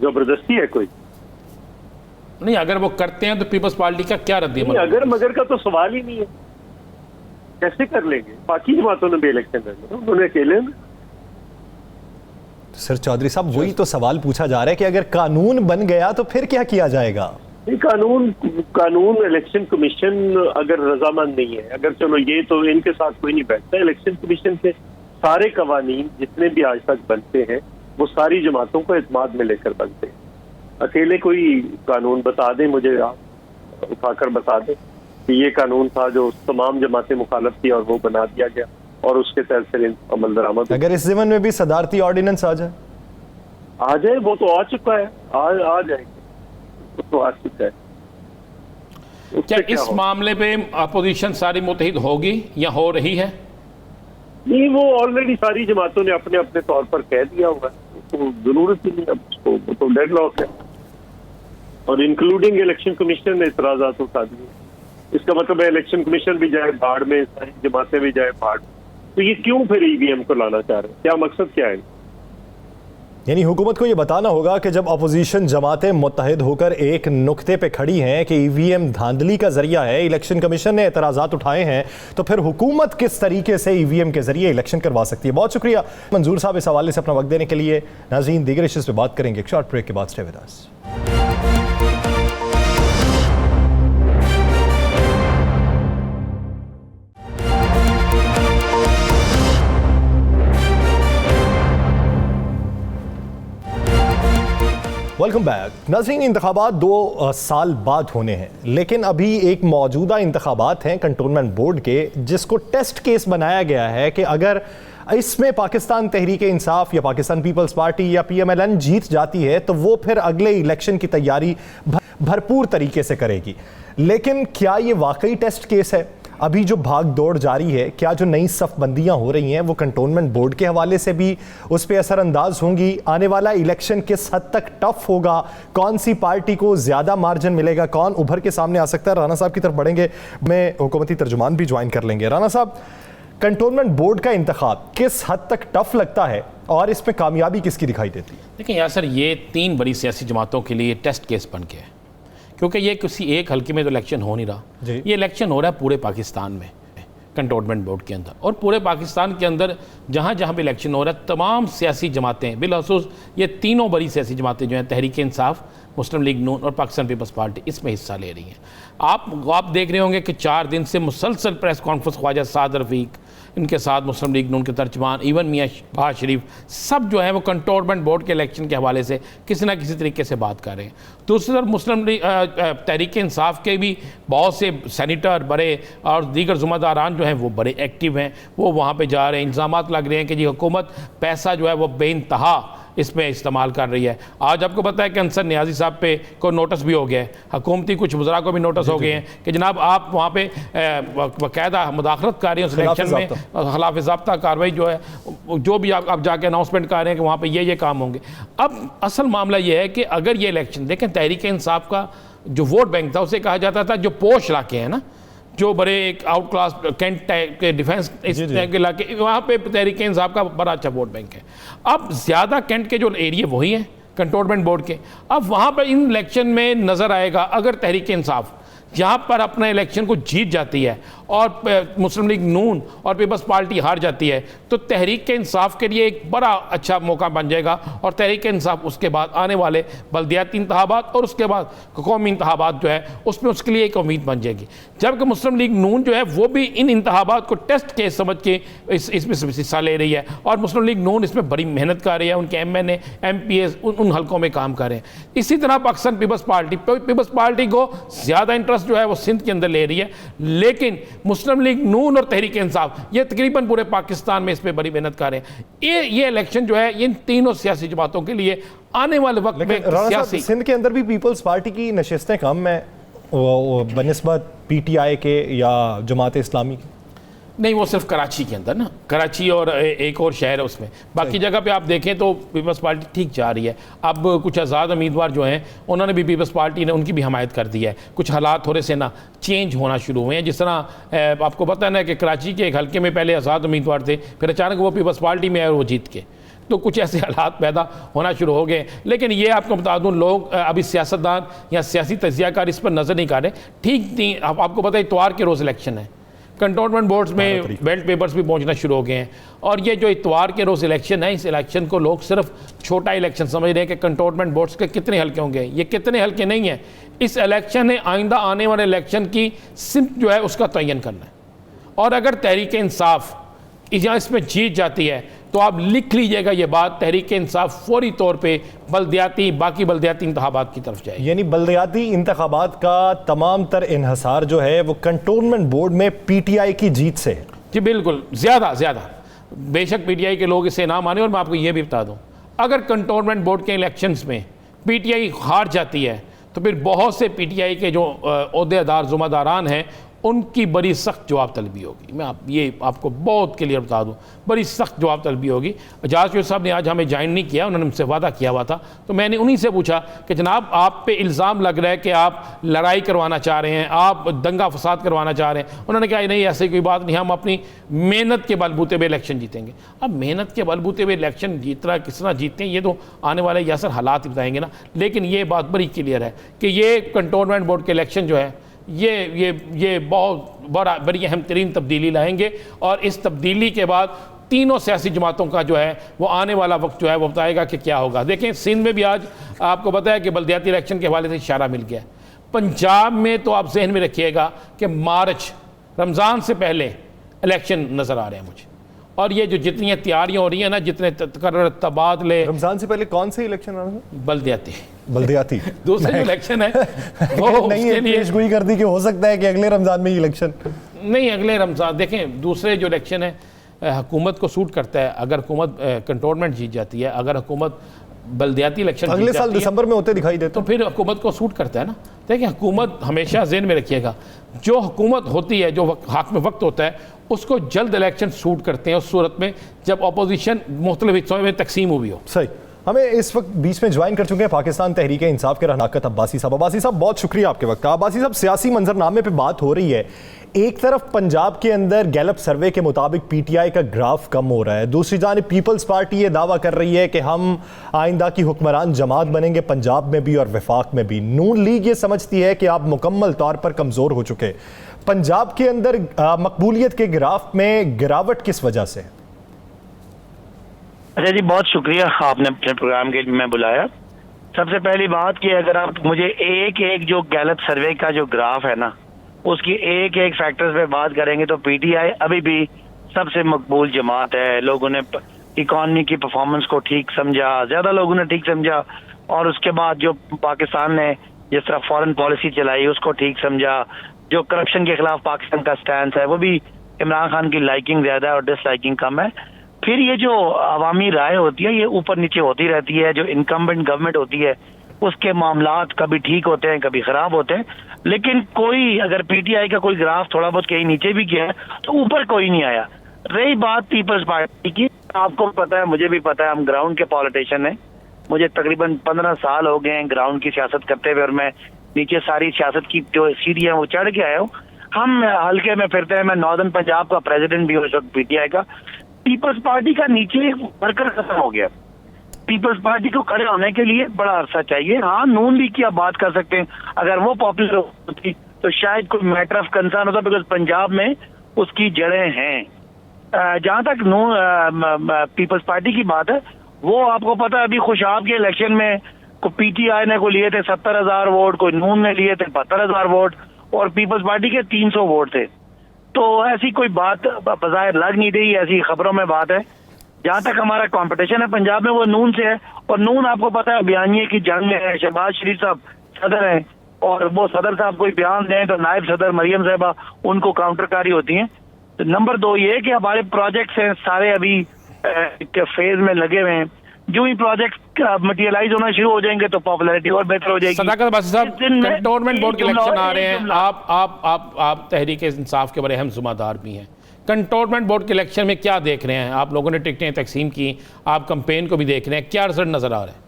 जबरदस्ती है कोई नहीं, अगर वो करते हैं तो पीपल्स पार्टी का क्या रद्द-ए-अमल? अगर मगर का तो सवाल ही नहीं है, कैसे कर लेंगे? बाकी जमातों ने भी इलेक्शन लड़ना, उन्होंने अकेले में। सर चौधरी साहब, वही तो सवाल पूछा जा रहा है कि अगर कानून बन गया तो फिर क्या किया जाएगा? कानून इलेक्शन कमीशन अगर रजामंद नहीं है, अगर चलो ये तो इनके साथ कोई नहीं बैठता, इलेक्शन कमीशन के सारे कवानीन जितने भी आज तक बनते हैं वो सारी जमातों को एतमाद में लेकर बनते हैं। अकेले कोई कानून बता दें मुझे, आप उठाकर बता दें कि ये कानून था जो तमाम जमातें मुखालफ थी और वो बना दिया गया और उसके तहत फिर अमल दरामद। अगर इस ज़मन में भी सदारती ऑर्डिनेंस आ जाए? वो तो आ चुका है, आ जाएगा, वो तो आ चुका है। क्या इस मामले पे अपोजिशन सारी मुत्तहिद होगी या हो रही है? नहीं, वो ऑलरेडी सारी जमातों ने अपने अपने तौर पर कह दिया होगा, तो जरूरत ही नहीं अब उसको, वो तो डेडलॉक है। और इंक्लूडिंग इलेक्शन कमीशन ने इतराजात उठा दिए। इसका मतलब है इलेक्शन कमीशन भी जाए भाड़ में, सारी जमातें भी जाए भाड़ में। तो ये क्यों फिर ईवीएम को लाना चाह रहे हैं? क्या मकसद क्या है? यानी हुकूमत को ये बताना होगा कि जब अपोजिशन जमातें मुत्तहिद होकर एक नुक्ते पे खड़ी हैं कि ईवीएम धांधली का जरिया है, इलेक्शन कमीशन ने एतराज़ात उठाए हैं, तो फिर हुकूमत किस तरीके से ईवीएम के जरिए इलेक्शन करवा सकती है? बहुत शुक्रिया मंजूर साहब इस हवाले से अपना वक्त देने के लिए। नाज़रीन, दीगर इश्यूज़ पे बात करेंगे एक शॉर्ट ब्रेक के बाद। Stay with us. Welcome back. नाज़रीन, इंतखाबात 2 साल बाद होने हैं, लेकिन अभी एक मौजूदा इंतखाबात हैं कंटोनमेंट बोर्ड के, जिसको टेस्ट केस बनाया गया है कि अगर इसमें पाकिस्तान तहरीक इंसाफ या पाकिस्तान पीपल्स पार्टी या PMLN जीत जाती है तो वो फिर अगले इलेक्शन की तैयारी भरपूर तरीके से करेगी। लेकिन क्या ये वाकई टेस्ट केस है? अभी जो भाग दौड़ जारी है, क्या जो नई सफ़बंदियाँ हो रही हैं वो कंटोनमेंट बोर्ड के हवाले से भी उस पर असरअंदाज होंगी? आने वाला इलेक्शन किस हद तक टफ होगा? कौन सी पार्टी को ज़्यादा मार्जिन मिलेगा? कौन उभर के सामने आ सकता है? राना साहब की तरफ बढ़ेंगे, मैं हुकूमती तर्जुमान भी ज्वाइन कर लेंगे। राना साहब, कंटोनमेंट बोर्ड का इंतखाब किस हद तक टफ लगता है और इसमें कामयाबी किसकी दिखाई देती है? देखिए यार सर, ये 3 बड़ी सियासी जमातों के लिए टेस्ट केस बन के है, क्योंकि ये किसी एक हल्के में तो इलेक्शन हो नहीं रहा, ये इलेक्शन हो रहा है पूरे पाकिस्तान में कंटोनमेंट बोर्ड के अंदर। और पूरे पाकिस्तान के अंदर जहाँ जहाँ भी इलेक्शन हो रहा है, तमाम सियासी जमातें, बिलखसूस ये तीनों बड़ी सियासी जमातें जो हैं, तहरीक इंसाफ, मुस्लिम लीग नून और पाकिस्तान पीपल्स पार्टी, इसमें हिस्सा ले रही हैं। आप देख रहे होंगे कि 4 दिन से मुसलसल प्रेस कॉन्फ्रेंस ख्वाजा साद रफ़ीक, इनके साथ मुस्लिम लीग नून के तर्जमान, इवन मियाँ शहबाज शरीफ, सब जो है वो कंटोनमेंट बोर्ड के इलेक्शन के हवाले से किसी ना किसी तरीके से बात कर रहे हैं। दूसरी तरफ मुस्लिम लीग तहरीक इंसाफ के भी बहुत से सेनेटर बड़े और दीगर ज़िम्मेदारान जो हैं वो बड़े एक्टिव हैं, वो वहाँ पे जा रहे हैं। इंतज़ामात लग रहे हैं कि जी हुकूमत पैसा जो है वो बेइंतहा इसमें इस्तेमाल कर रही है। आज आपको पता है कि अंसर नियाज़ी साहब पे को नोटिस भी हो गया है, हुकूमती कुछ वज़रा को भी नोटिस हो गए हैं कि जनाब आप वहाँ पे बाकायदा मुदाखलत कर रहे हैं उस इलेक्शन में, खिलाफ ज़ाब्ता कार्रवाई जो है, जो भी आप जाके अनाउंसमेंट कर रहे हैं कि वहाँ पे ये काम होंगे। अब असल मामला ये है कि अगर ये इलेक्शन देखें, तहरीक इंसाफ का जो वोट बैंक था उसे कहा जाता था जो पोश इलाके हैं ना, जो बड़े एक आउट क्लास कैंट टाइप के डिफेंस इस टाइप के इलाके, वहाँ पे तहरीक इंसाफ का बड़ा अच्छा वोट बैंक है। अब ज़्यादा कैंट के जो एरिया वही हैं कंटोनमेंट बोर्ड के। अब वहाँ पर इन इलेक्शन में नज़र आएगा, अगर तहरीक इंसाफ यहाँ पर अपना इलेक्शन को जीत जाती है और मुस्लिम लीग नून और पीपल्स पार्टी हार जाती है, तो तहरीक इंसाफ के लिए एक बड़ा अच्छा मौका बन जाएगा। और तहरीक इंसाफ उसके बाद आने वाले बल्दियाती इंतखाबात और उसके बाद कौमी इंतखाबात जो है उसमें उसके लिए एक उम्मीद बन जाएगी। जबकि मुस्लिम लीग नून जो है वो भी इन इंतखाबात को टेस्ट केस समझ के इसमें हिस्सा ले रही है और मुस्लिम लीग नून इसमें बड़ी मेहनत कर रही है, उनके MNA MPs उन हल्कों में काम कर रहे हैं। इसी तरह पाकिस्तान पीपल्स पार्टी को ज़्यादा इंटरेस्ट इंटरेस्ट जो है वो सिंध के अंदर ले रही है, लेकिन मुस्लिम लीग नून और तहरीक इंसाफ ये तकरीबन पूरे पाकिस्तान में इस पर बड़ी मेहनत कर रहे हैं। ये इलेक्शन जो है इन तीनों सियासी जमातों के लिए आने वाले वक्त में सियासी, सिंध के अंदर भी पीपल्स पार्टी की नशिस्तें कम है बनिस्बत PTI के या जमात इस्लामी की। नहीं, वो सिर्फ कराची के अंदर ना, कराची और एक और शहर है उसमें, बाकी जगह पे आप देखें तो पीपल्स पार्टी ठीक जा रही है। अब कुछ आज़ाद उम्मीदवार जो हैं उन्होंने भी पीपल्स पार्टी ने उनकी भी हमायत कर दी है। कुछ हालात थोड़े से ना चेंज होना शुरू हुए हैं, जिस तरह आपको पता है ना कि कराची के एक हल्के में पहले आज़ाद उम्मीदवार थे, फिर अचानक वो पीपल्स पार्टी में आए और वो जीत के, तो कुछ ऐसे हालात पैदा होना शुरू हो गए। लेकिन ये आपको बता दूं, लोग अभी सियासतदान या सियासी तजियाकार इस पर नज़र नहीं कर रहे। ठीक नहीं, आपको पता है इतवार के रोज़ इलेक्शन है, कंटोनमेंट बोर्ड्स में बेल्ट पेपर्स भी पहुंचना शुरू हो गए हैं, और ये जो इतवार के रोज़ इलेक्शन है, इस इलेक्शन को लोग सिर्फ छोटा इलेक्शन समझ रहे हैं कि कंटोनमेंट बोर्ड्स के कितने हल्के होंगे। ये कितने हल्के नहीं हैं, इस इलेक्शन ने आइंदा आने वाले इलेक्शन की सिमत जो है उसका तयन करना है। और अगर तहरीक इंसाफ इसमें जीत जाती है तो आप लिख लीजिएगा ये बात, तहरीक इंसाफ फौरी तौर पे बाकी बल्दियाती इंतखाबात की तरफ जाए। यानी बल्दियाती इंतखाबात का तमाम तर इन्हसार जो है वो कंटोनमेंट बोर्ड में PTI की जीत से है। जी बिल्कुल, ज़्यादा बेशक PTI के लोग इसे ना माने। और मैं आपको ये भी बता दूं, अगर कंटोनमेंट बोर्ड के इलेक्शंस में PTI हार जाती है तो फिर बहुत से PTI के जो ओहदेदार जुम्मेदारान हैं उनकी बड़ी सख्त जवाब तलबी होगी। मैं ये आपको बहुत क्लियर बता दूं, बड़ी सख्त जवाब तलबी होगी। एजाज साहब ने आज हमें ज्वाइन नहीं किया, उन्होंने मुझसे वादा किया हुआ था, तो मैंने उन्हीं से पूछा कि जनाब आप पे इल्ज़ाम लग रहा है कि आप लड़ाई करवाना चाह रहे हैं, आप दंगा फसाद करवाना चाह रहे हैं। उन्होंने कहा नहीं, ऐसी कोई बात नहीं, हम अपनी मेहनत के बलबूते पे इलेक्शन जीतेंगे। अब मेहनत के बलबूते पे इलेक्शन जीतना किस तरह जीतते हैं ये तो आने वाले यासर हालात ही बताएंगे ना। लेकिन ये बात बड़ी क्लियर है कि ये कंटोनमेंट बोर्ड के इलेक्शन जो है ये बहुत बड़ी अहम तरीन तब्दीली लाएंगे, और इस तब्दीली के बाद तीनों सियासी जमातों का जो है वो आने वाला वक्त जो है वो बताएगा कि क्या होगा। देखें, सिंध में भी आज आपको पता है कि बल्दियाती इलेक्शन के हवाले से इशारा मिल गया। पंजाब में तो आप जहन में रखिएगा कि मार्च रमज़ान से पहले इलेक्शन नज़र आ रहे हैं मुझे, और ये जो जितनी तैयारियां हो रही हैं ना, जितने तबादले। रमजान से पहले कौन से इलेक्शन आ रहे हैं? बल्दियाती दूसरे जो इलेक्शन है वो नहीं है, पेशगोई कर दी कि हो सकता है कि अगले रमजान में ही इलेक्शन नहीं, अगले रमजान। देखें, दूसरे जो इलेक्शन है हुकूमत को सूट करता है। अगर हुकूमत कंटोनमेंट जीत जाती है, अगर हुकूमत बल्दियाती इलेक्शन अगले साल दिसंबर में होते दिखाई देते, तो फिर हुकूमत को सूट करता है ना। देखिए, हुकूमत हमेशा ज़हन में रखिएगा, जो हुकूमत होती है, जो हाथ में वक्त होता है, उसको जल्द इलेक्शन सूट करते हैं उस सूरत में जब अपोजिशन मुख्तलिफ हिस्सों में तकसीम हुई हो। सही। हमें इस वक्त बीच में ज्वाइन कर चुके हैं पाकिस्तान तहरीक इंसाफ के रहनाकत अब्बासी साहब। अब्बासी साहब, बहुत शुक्रिया आपके वक्त का। अब्बासी साहब, सियासी मंजरनामे पे बात हो रही है। एक तरफ पंजाब के अंदर गैलप सर्वे के मुताबिक PTI का ग्राफ कम हो रहा है, दूसरी जानिब पीपल्स पार्टी ये दावा कर रही है कि हम आइंदा की हुक्मरान जमात बनेंगे, पंजाब में भी और वफाक में भी। नून लीग ये समझती है कि आप मुकम्मल तौर पर कमज़ोर हो चुके। पंजाब के अंदर मकबूलियत के ग्राफ में गिरावट किस वजह से? अच्छा जी, बहुत शुक्रिया आपने अपने प्रोग्राम के लिए मैं बुलाया। सबसे पहली बात कि अगर आप मुझे एक जो गैलप सर्वे का जो ग्राफ है ना, उसकी एक फैक्टर्स पे बात करेंगे तो PTI अभी भी सबसे मकबूल जमात है। लोगों ने इकॉनमी की परफॉर्मेंस को ठीक समझा, ज्यादा लोगों ने ठीक समझा, और उसके बाद जो पाकिस्तान ने जिस तरह फॉरेन पॉलिसी चलाई उसको ठीक समझा। जो करप्शन के खिलाफ पाकिस्तान का स्टैंड है वो भी इमरान खान की लाइकिंग ज्यादा है और डिसलाइकिंग कम है। फिर ये जो अवामी राय होती है ये ऊपर नीचे होती रहती है। जो इनकम्बेंट गवर्नमेंट होती है उसके मामलात कभी ठीक होते हैं कभी खराब होते हैं, लेकिन कोई अगर PTI का कोई ग्राफ थोड़ा बहुत कहीं नीचे भी गया तो ऊपर कोई नहीं आया। रही बात पीपल्स पार्टी की, आपको पता है, मुझे भी पता है, हम ग्राउंड के पॉलिटिशियन हैं। मुझे तकरीबन 15 साल हो गए हैं ग्राउंड की सियासत करते हुए, और मैं नीचे सारी सियासत की जो सीढ़ियां वो चढ़ के आया हूँ। हम हल्के में फिरते हैं। मैं नॉर्दर्न पंजाब का प्रेसिडेंट भी हूँ इस वक्त PTI का। पीपल्स पार्टी का नीचे वर्कर खत्म हो गया। पीपल्स पार्टी को खड़े होने के लिए बड़ा अरसा चाहिए। हाँ, नून लीग की आप बात कर सकते हैं, अगर वो पॉपुलर होती तो शायद कोई मैटर ऑफ कंसर्न होता, बिकॉज पंजाब में उसकी जड़ें हैं। जहां तक पीपल्स पार्टी की बात है, वो आपको पता है अभी खुशाब के इलेक्शन में को PTI ने को लिए थे 70,000 वोट, कोई नून ने लिए थे 72,000 वोट, और पीपल्स पार्टी के 300 वोट थे। तो ऐसी कोई बात बज़ाहिर लग नहीं रही, ऐसी खबरों में बात है। जहां तक हमारा कंपटीशन है पंजाब में वो नून से है, और नून आपको पता है बयानिए की जंग में है। शहबाज शरीफ साहब सदर हैं, और वो सदर साहब कोई बयान दें तो नायब सदर मरियम साहबा उनको काउंटरकारी होती हैं। तो नंबर 2 ये कि हमारे प्रोजेक्ट्स हैं सारे अभी फेज में लगे हुए हैं। जो ही प्रोजेक्ट मटेरियलाइज होना शुरू हो जाएंगे तो पॉपुलैरिटी और बेहतर हो जाएगी। सदाकत अब्बासी साहब, कंटोनमेंट बोर्ड के इलेक्शन आ रहे हैं, आप तहरीक इंसाफ के बड़े अहम ज़िम्मेदार भी हैं। कंटोनमेंट बोर्ड के इलेक्शन में क्या देख रहे हैं आप? लोगों ने टिकटें तकसीम की, आप कंपेन को भी देख रहे हैं, क्या रिजल्ट नजर आ रहा है?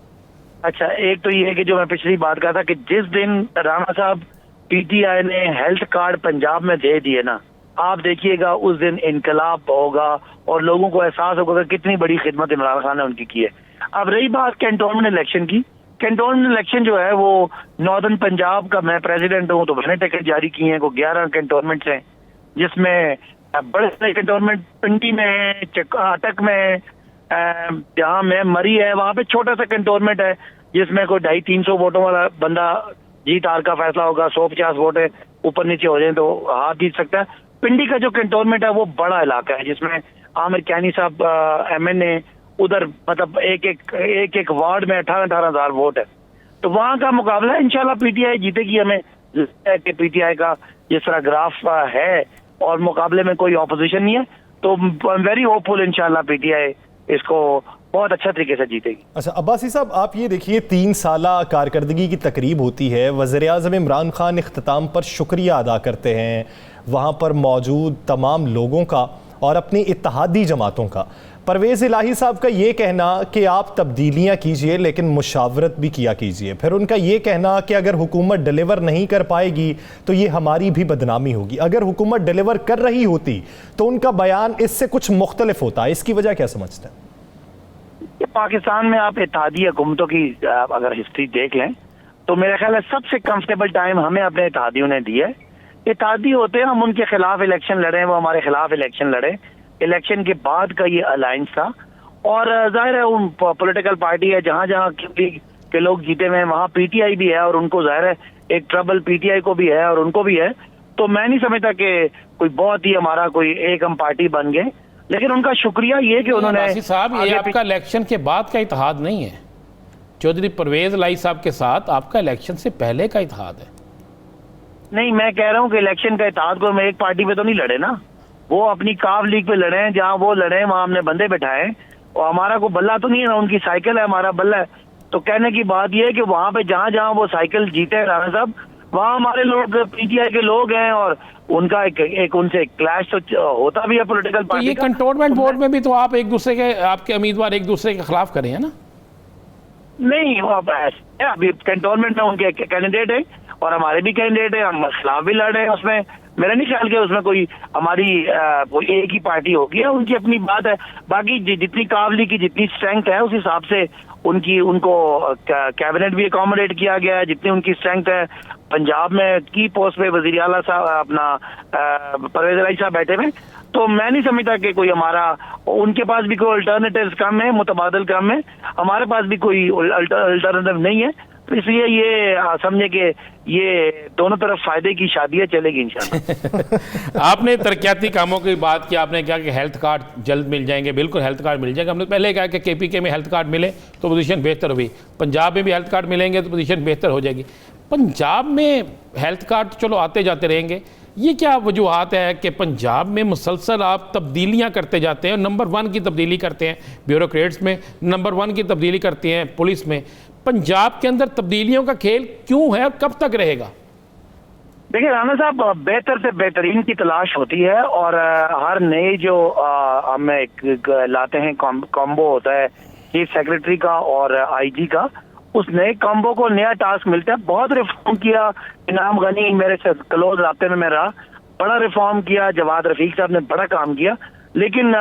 अच्छा, एक तो ये है कि जो मैं पिछली बात कहा था कि जिस दिन राणा साहब पीटीआई ने हेल्थ कार्ड पंजाब में दे दिए ना, आप देखिएगा उस दिन इनकलाब होगा और लोगों को एहसास होगा कि कितनी बड़ी खिदमत इमरान खान ने उनकी की है। अब रही बात कैंटोनमेंट इलेक्शन की, कैंटोनमेंट इलेक्शन जो है वो नॉर्दर्न पंजाब का, मैं प्रेसिडेंट हूँ तो मैंने टिकट जारी किए हैं, वो 11 कैंटोनमेंट हैं जिसमें बड़े सारे कैंटोनमेंट पिंडी में है, अटक में है, जहाँ मैं मरी है वहाँ पे छोटा सा कैंटोनमेंट है जिसमें कोई 250-300 वोटों वाला बंदा जीत हार का फैसला होगा। 150 वोट है, ऊपर नीचे हो जाए तो हार जीत सकता है। पिंडी का जो कैंटोनमेंट है वो बड़ा इलाका है जिसमें आमिर कैनी साहब MNA, उधर मतलब एक एक वार्ड में 18,000 वोट है। तो वहाँ का मुकाबला इंशाल्लाह पीटीआई जीतेगी। हमें कि पीटीआई का जिस तरह ग्राफ है और मुकाबले में कोई ऑपोजिशन नहीं है, तो आई एम वेरी होपफुल इंशाल्लाह पीटीआई इसको बहुत अच्छा तरीके से जीतेगी। अच्छा अब्बासी साहब, आप ये देखिए 3 साला कारकर्दगी की तकरीब होती है, वज़ीर-ए-आज़म इमरान खान इख्तिताम पर शुक्रिया अदा करते हैं वहाँ पर मौजूद तमाम लोगों का और अपनी इत्तेहादी जमातों का। परवेज़ इलाही साहब का ये कहना कि आप तब्दीलियाँ कीजिए लेकिन मुशावरत भी किया कीजिए, फिर उनका ये कहना कि अगर हुकूमत डिलीवर नहीं कर पाएगी तो ये हमारी भी बदनामी होगी। अगर हुकूमत डिलीवर कर रही होती तो उनका बयान इससे कुछ मुख्तलिफ होता, इसकी वजह क्या समझते हैं? पाकिस्तान में आप इत्तेहादी हुकूमतों की अगर हिस्ट्री देख लें तो मेरा ख्याल है सबसे कंफर्टेबल टाइम हमें अपने इत्तेहादियों ने दिया है। इत्तेहादी होते हैं, हम उनके खिलाफ इलेक्शन लड़े, वो हमारे खिलाफ इलेक्शन लड़े, इलेक्शन के बाद का ये अलायंस था। और जाहिर है उन पॉलिटिकल पार्टी है जहाँ जहाँ के लोग जीते हुए हैं वहाँ पीटीआई भी है और उनको जाहिर है एक ट्रबल पीटीआई को भी है और उनको भी है। तो मैं नहीं समझता कि कोई बहुत ही हमारा कोई एक हम पार्टी बन गए, लेकिन उनका शुक्रिया ये कि उन्होंने साहब ये आपका इलेक्शन के बाद का इत्तेहाद नहीं है, चौधरी परवेज इलाही साहब के साथ आपका इलेक्शन से पहले का इत्तेहाद है। नहीं, मैं कह रहा हूँ कि इलेक्शन का इत्तेहाद को हम एक पार्टी पे तो नहीं लड़े ना, वो अपनी काफ लीग पे लड़े हैं, जहाँ वो लड़े वहाँ हमने बंदे बैठाए और हमारा को बल्ला तो नहीं है ना, उनकी साइकिल है, हमारा बल्ला है। तो कहने की बात यह है कि वहाँ पे जहाँ जहाँ वो साइकिल जीते हैं राणा साहब, वहाँ हमारे लोग पीटीआई के लोग हैं और उनका एक उनसे क्लैश तो होता भी है पॉलिटिकल पार्टी। ये कंटोनमेंट बोर्ड में भी तो आप एक दूसरे के, आपके उम्मीदवार एक दूसरे के खिलाफ करें है ना? नहीं, अभी कैंटोनमेंट में उनके कैंडिडेट है और हमारे भी कैंडिडेट है, हम खिलाफ भी लड़ रहे हैं। उसमें मेरा नहीं ख्याल कि उसमें कोई हमारी कोई एक ही पार्टी होगी, उनकी अपनी बात है। बाकी जितनी काबली की जितनी स्ट्रेंथ है उस हिसाब से उनको कैबिनेट भी अकोमोडेट किया गया है। जितनी उनकी स्ट्रेंथ है, पंजाब में की पोस्ट पे वजीर आला साहब अपना परवेज इलाही साहब बैठे हुए, तो मैं नहीं समझता कि कोई हमारा, उनके पास भी कोई अल्टरनेटिव कम है, मुतबादल कम है, हमारे पास भी कोई अल्टरनेटिव नहीं है। तो इसलिए ये समझे कि ये दोनों तरफ फायदे की शादियां चलेगी इंशाल्लाह। आपने तरक्याती कामों की बात की, आपने कहा कि हेल्थ कार्ड जल्द मिल जाएंगे, बिल्कुल हेल्थ कार्ड मिल जाएंगे। हमने पहले कहा कि KPK में हेल्थ कार्ड मिले तो पोजीशन बेहतर हुई, पंजाब में भी हेल्थ कार्ड मिलेंगे तो पोजीशन बेहतर हो जाएगी। पंजाब में हेल्थ कार्ड चलो आते जाते रहेंगे, ये क्या वजूहत है कि पंजाब में मुसलसल आप तब्दीलियां करते जाते हैं? नंबर 1 की तब्दीली करते हैं ब्यूरोक्रेट्स में, नंबर 1 की तब्दीली करते हैं पुलिस में। पंजाब के अंदर तब्दीलियों का खेल क्यों है और कब तक रहेगा? देखिए राणा साहब, बेहतर से बेहतरीन की तलाश होती है और हर नए जो हम लाते हैं कॉम्बो होता है चीफ सेक्रेटरी का और IG का, उस नए कॉम्बो को नया टास्क मिलता है। बहुत रिफॉर्म किया, इनाम गनी मेरे से क्लोज रास्ते में मैं रहा, बड़ा रिफॉर्म किया, जवाद रफीक साहब ने बड़ा काम किया, लेकिन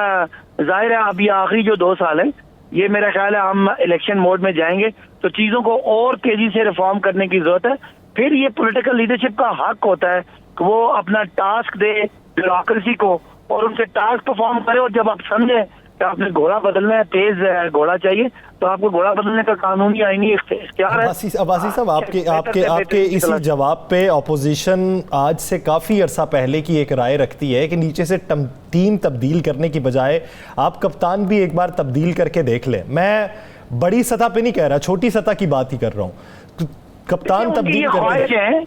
जाहिर है अब ये आखिरी जो 2 साल है, ये मेरा ख्याल है हम इलेक्शन मोड में जाएंगे तो चीजों को और तेजी से रिफॉर्म करने की जरूरत है। फिर ये पॉलिटिकल लीडरशिप का हक होता है कि वो अपना टास्क दे ब्यूरोक्रेसी को और उनसे टास्क परफॉर्म करे, और जब आप समझे कि आपने घोड़ा बदलना है, तेज घोड़ा चाहिए, तो आपको घोड़ा बदलने का कानूनी आईनी इख्तियार है। अब्बासी साहब, आपके इसी जवाब पे ऑपोजिशन आज से काफ़ी अरसा पहले की एक राय रखती है कि नीचे से टीम तब्दील करने की बजाय आप कप्तान भी एक बार तब्दील करके देख लें। मैं बड़ी सतह पे नहीं कह रहा, छोटी सतह की बात ही कर रहा हूँ। कप्तान उनकी तब्दील ये कर ख्वाहिशें हैं,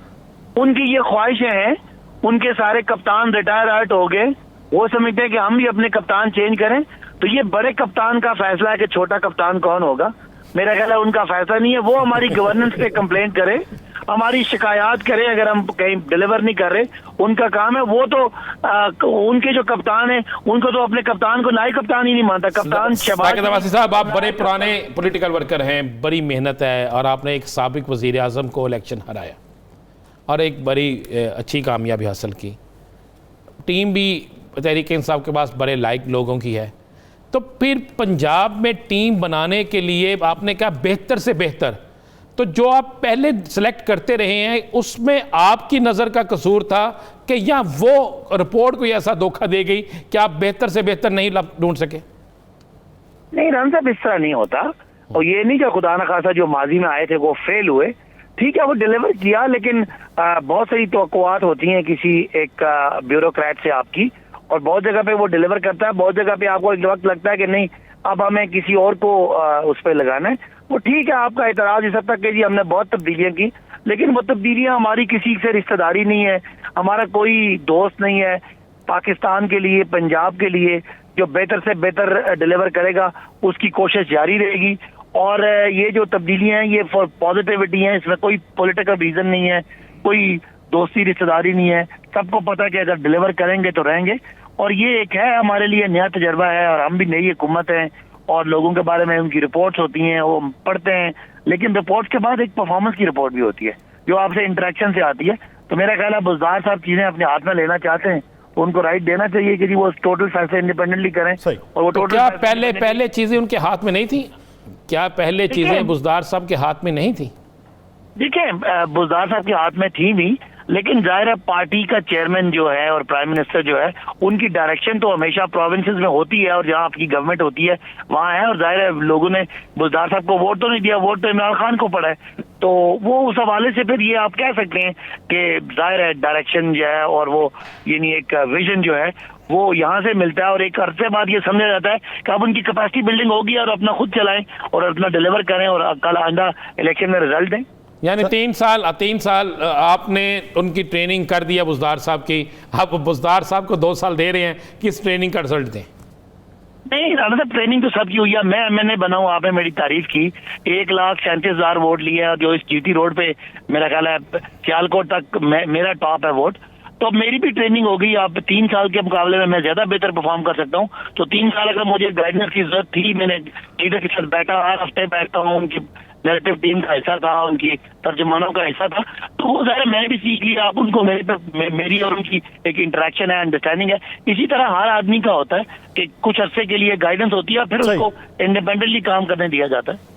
उनकी ये ख्वाहिशें हैं, उनके सारे कप्तान रिटायर आउट हो गए, वो समझते हैं कि हम भी अपने कप्तान चेंज करें। तो ये बड़े कप्तान का फैसला है कि छोटा कप्तान कौन होगा। मेरा ख्याल है उनका फैसला नहीं है। वो हमारी गवर्नेंस पे कंप्लेंट करे, हमारी शिकायत करें अगर हम कहीं डिलीवर नहीं कर रहे, उनका काम है। वो तो उनके जो कप्तान है उनको तो अपने कप्तान को नाई कप्तान ही नहीं मानता। कप्तान साकिब अब्बासी साहब, आप बड़े पुराने पॉलिटिकल वर्कर हैं, बड़ी मेहनत है, और आपने एक साबिक वजीर आजम को इलेक्शन हराया और एक बड़ी अच्छी कामयाबी हासिल की। टीम भी तहरीक इंसाफ के पास बड़े लायक लोगों की है। तो फिर पंजाब में टीम बनाने के लिए आपने कहा बेहतर से बेहतर, तो जो आप पहले सेलेक्ट करते रहे हैं उसमें आपकी नज़र का कसूर था कि या वो रिपोर्ट कोई ऐसा धोखा दे गई कि आप बेहतर से बेहतर नहीं ढूंढ सके? नहीं राना साहब, इस तरह नहीं होता। और ये नहीं कि खुदा न खासा जो माजी में आए थे वो फेल हुए, ठीक है वो डिलीवर किया, लेकिन बहुत सारी तवक्कुआत होती हैं किसी एक ब्यूरोक्रेट से आपकी, और बहुत जगह पे वो डिलीवर करता है, बहुत जगह पे आपको एक वक्त लगता है कि नहीं अब हमें किसी और को उस पर लगाना है। वो ठीक है, आपका एतराज इस हद तक कि जी हमने बहुत तब्दीलियां की, लेकिन वो तब्दीलियां हमारी किसी से रिश्तेदारी नहीं है, हमारा कोई दोस्त नहीं है। पाकिस्तान के लिए, पंजाब के लिए जो बेहतर से बेहतर डिलीवर करेगा उसकी कोशिश जारी रहेगी। और ये जो तब्दीलियां हैं ये फॉर पॉजिटिविटी हैं, इसमें कोई पॉलिटिकल रीजन नहीं है, कोई दोस्ती रिश्तेदारी नहीं है। सबको पता है कि अगर डिलीवर करेंगे तो रहेंगे, और ये एक है हमारे लिए नया तजर्बा है। और हम भी नई हुकूमत हैं और लोगों के बारे में उनकी रिपोर्ट्स होती हैं, वो हम पढ़ते हैं, लेकिन रिपोर्ट के बाद एक परफॉर्मेंस की रिपोर्ट भी होती है जो आपसे इंटरेक्शन से आती है। तो मेरा ख्याल है बुज़दार साहब चीजें अपने हाथ में लेना चाहते हैं तो उनको राइट देना चाहिए कि जी वो टोटल फैसले इंडिपेंडेंटली करें। और वो तो क्या पहले चीजें उनके हाथ में नहीं थी? क्या पहले चीजें बुज़दार साहब के हाथ में नहीं थी? देखिए, बुज़दार साहब के हाथ में थी भी, लेकिन जाहिर है पार्टी का चेयरमैन जो है और प्राइम मिनिस्टर जो है उनकी डायरेक्शन तो हमेशा प्रोविंसेस में होती है, और जहां आपकी गवर्नमेंट होती है वहां है। और जाहिर है लोगों ने बुज़दार साहब को वोट तो नहीं दिया, वोट तो इमरान खान को पड़ा है, तो वो उस हवाले से फिर ये आप कह सकते हैं कि जाहिर है डायरेक्शन जो है और वो यानी एक विजन जो है वो यहाँ से मिलता है। और एक अरसे बाद ये समझा जाता है कि अब उनकी कैपेसिटी बिल्डिंग होगी और अपना खुद चलाएं और अपना डिलीवर करें और कल आइंदा इलेक्शन में रिजल्ट दें। यानी 3 साल आपने उनकी ट्रेनिंग कर दिया बुज़दार साहब की, आप बुज़दार साहब को 2 साल दे रहे हैं, किस ट्रेनिंग का रिजल्ट दें? नहीं राना साहब, ट्रेनिंग तो सबकी हुई है। मैं मैंने बनाऊं, आपने मेरी तारीफ की, 1,37,000 वोट लिए और जो इस जीटी रोड पे मेरा ख्याल है सियालकोट तक मेरा टॉप है वोट। तो अब मेरी भी ट्रेनिंग हो गई। आप 3 साल के मुकाबले में मैं ज्यादा बेहतर परफॉर्म कर सकता हूँ। तो 3 साल अगर मुझे गाइडेंस की जरूरत थी, मैंने लीडर के साथ बैठा, हर हफ्ते बैठता हूँ, उनकी नैरेटिव टीम का हिस्सा था, उनकी तर्जुमानों का हिस्सा था, तो वो ज़रा मैंने भी सीख लिया। आप उनको मेरी और उनकी एक इंटरेक्शन है, अंडरस्टैंडिंग है। इसी तरह हर आदमी का होता है कि कुछ अरसे के लिए गाइडेंस होती है, फिर उसको इंडिपेंडेंटली काम करने दिया जाता है।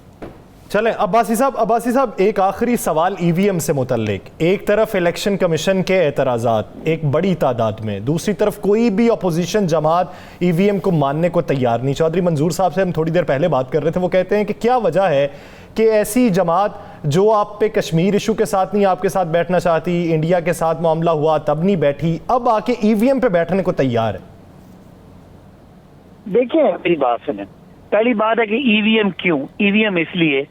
चलें अब्बासी साहब एक आखिरी सवाल ईवीएम से मुतल्लिक। एक तरफ इलेक्शन कमीशन के एतराज़ात एक बड़ी तादाद में, दूसरी तरफ कोई भी अपोजिशन जमात ईवीएम को मानने को तैयार नहीं। चौधरी मंजूर साहब से हम थोड़ी देर पहले बात कर रहे थे, वो कहते हैं कि क्या वजह है कि ऐसी जमात जो आप पे कश्मीर इशू के साथ नहीं आपके साथ बैठना चाहती, इंडिया के साथ मामला हुआ तब नहीं बैठी, अब आके ईवीएम पे बैठने को तैयार है? देखिए मेरी बात सुने, पहली बात है कि ईवीएम क्यों? ईवीएम इसलिए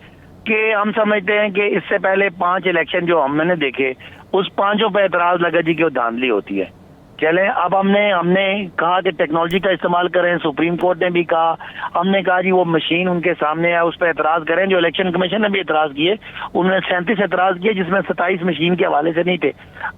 कि हम समझते हैं कि इससे पहले 5 इलेक्शन जो हमने देखे उस 5 पे एतराज लगा जी कि वो धांधली होती है। चलें, अब हमने कहा कि टेक्नोलॉजी का इस्तेमाल करें, सुप्रीम कोर्ट ने भी कहा, हमने कहा जी वो मशीन उनके सामने है उस पर एतराज करें। जो इलेक्शन कमीशन ने भी एतराज किए, उन्होंने 37 एतराज किए जिसमें 27 मशीन के हवाले से नहीं थे।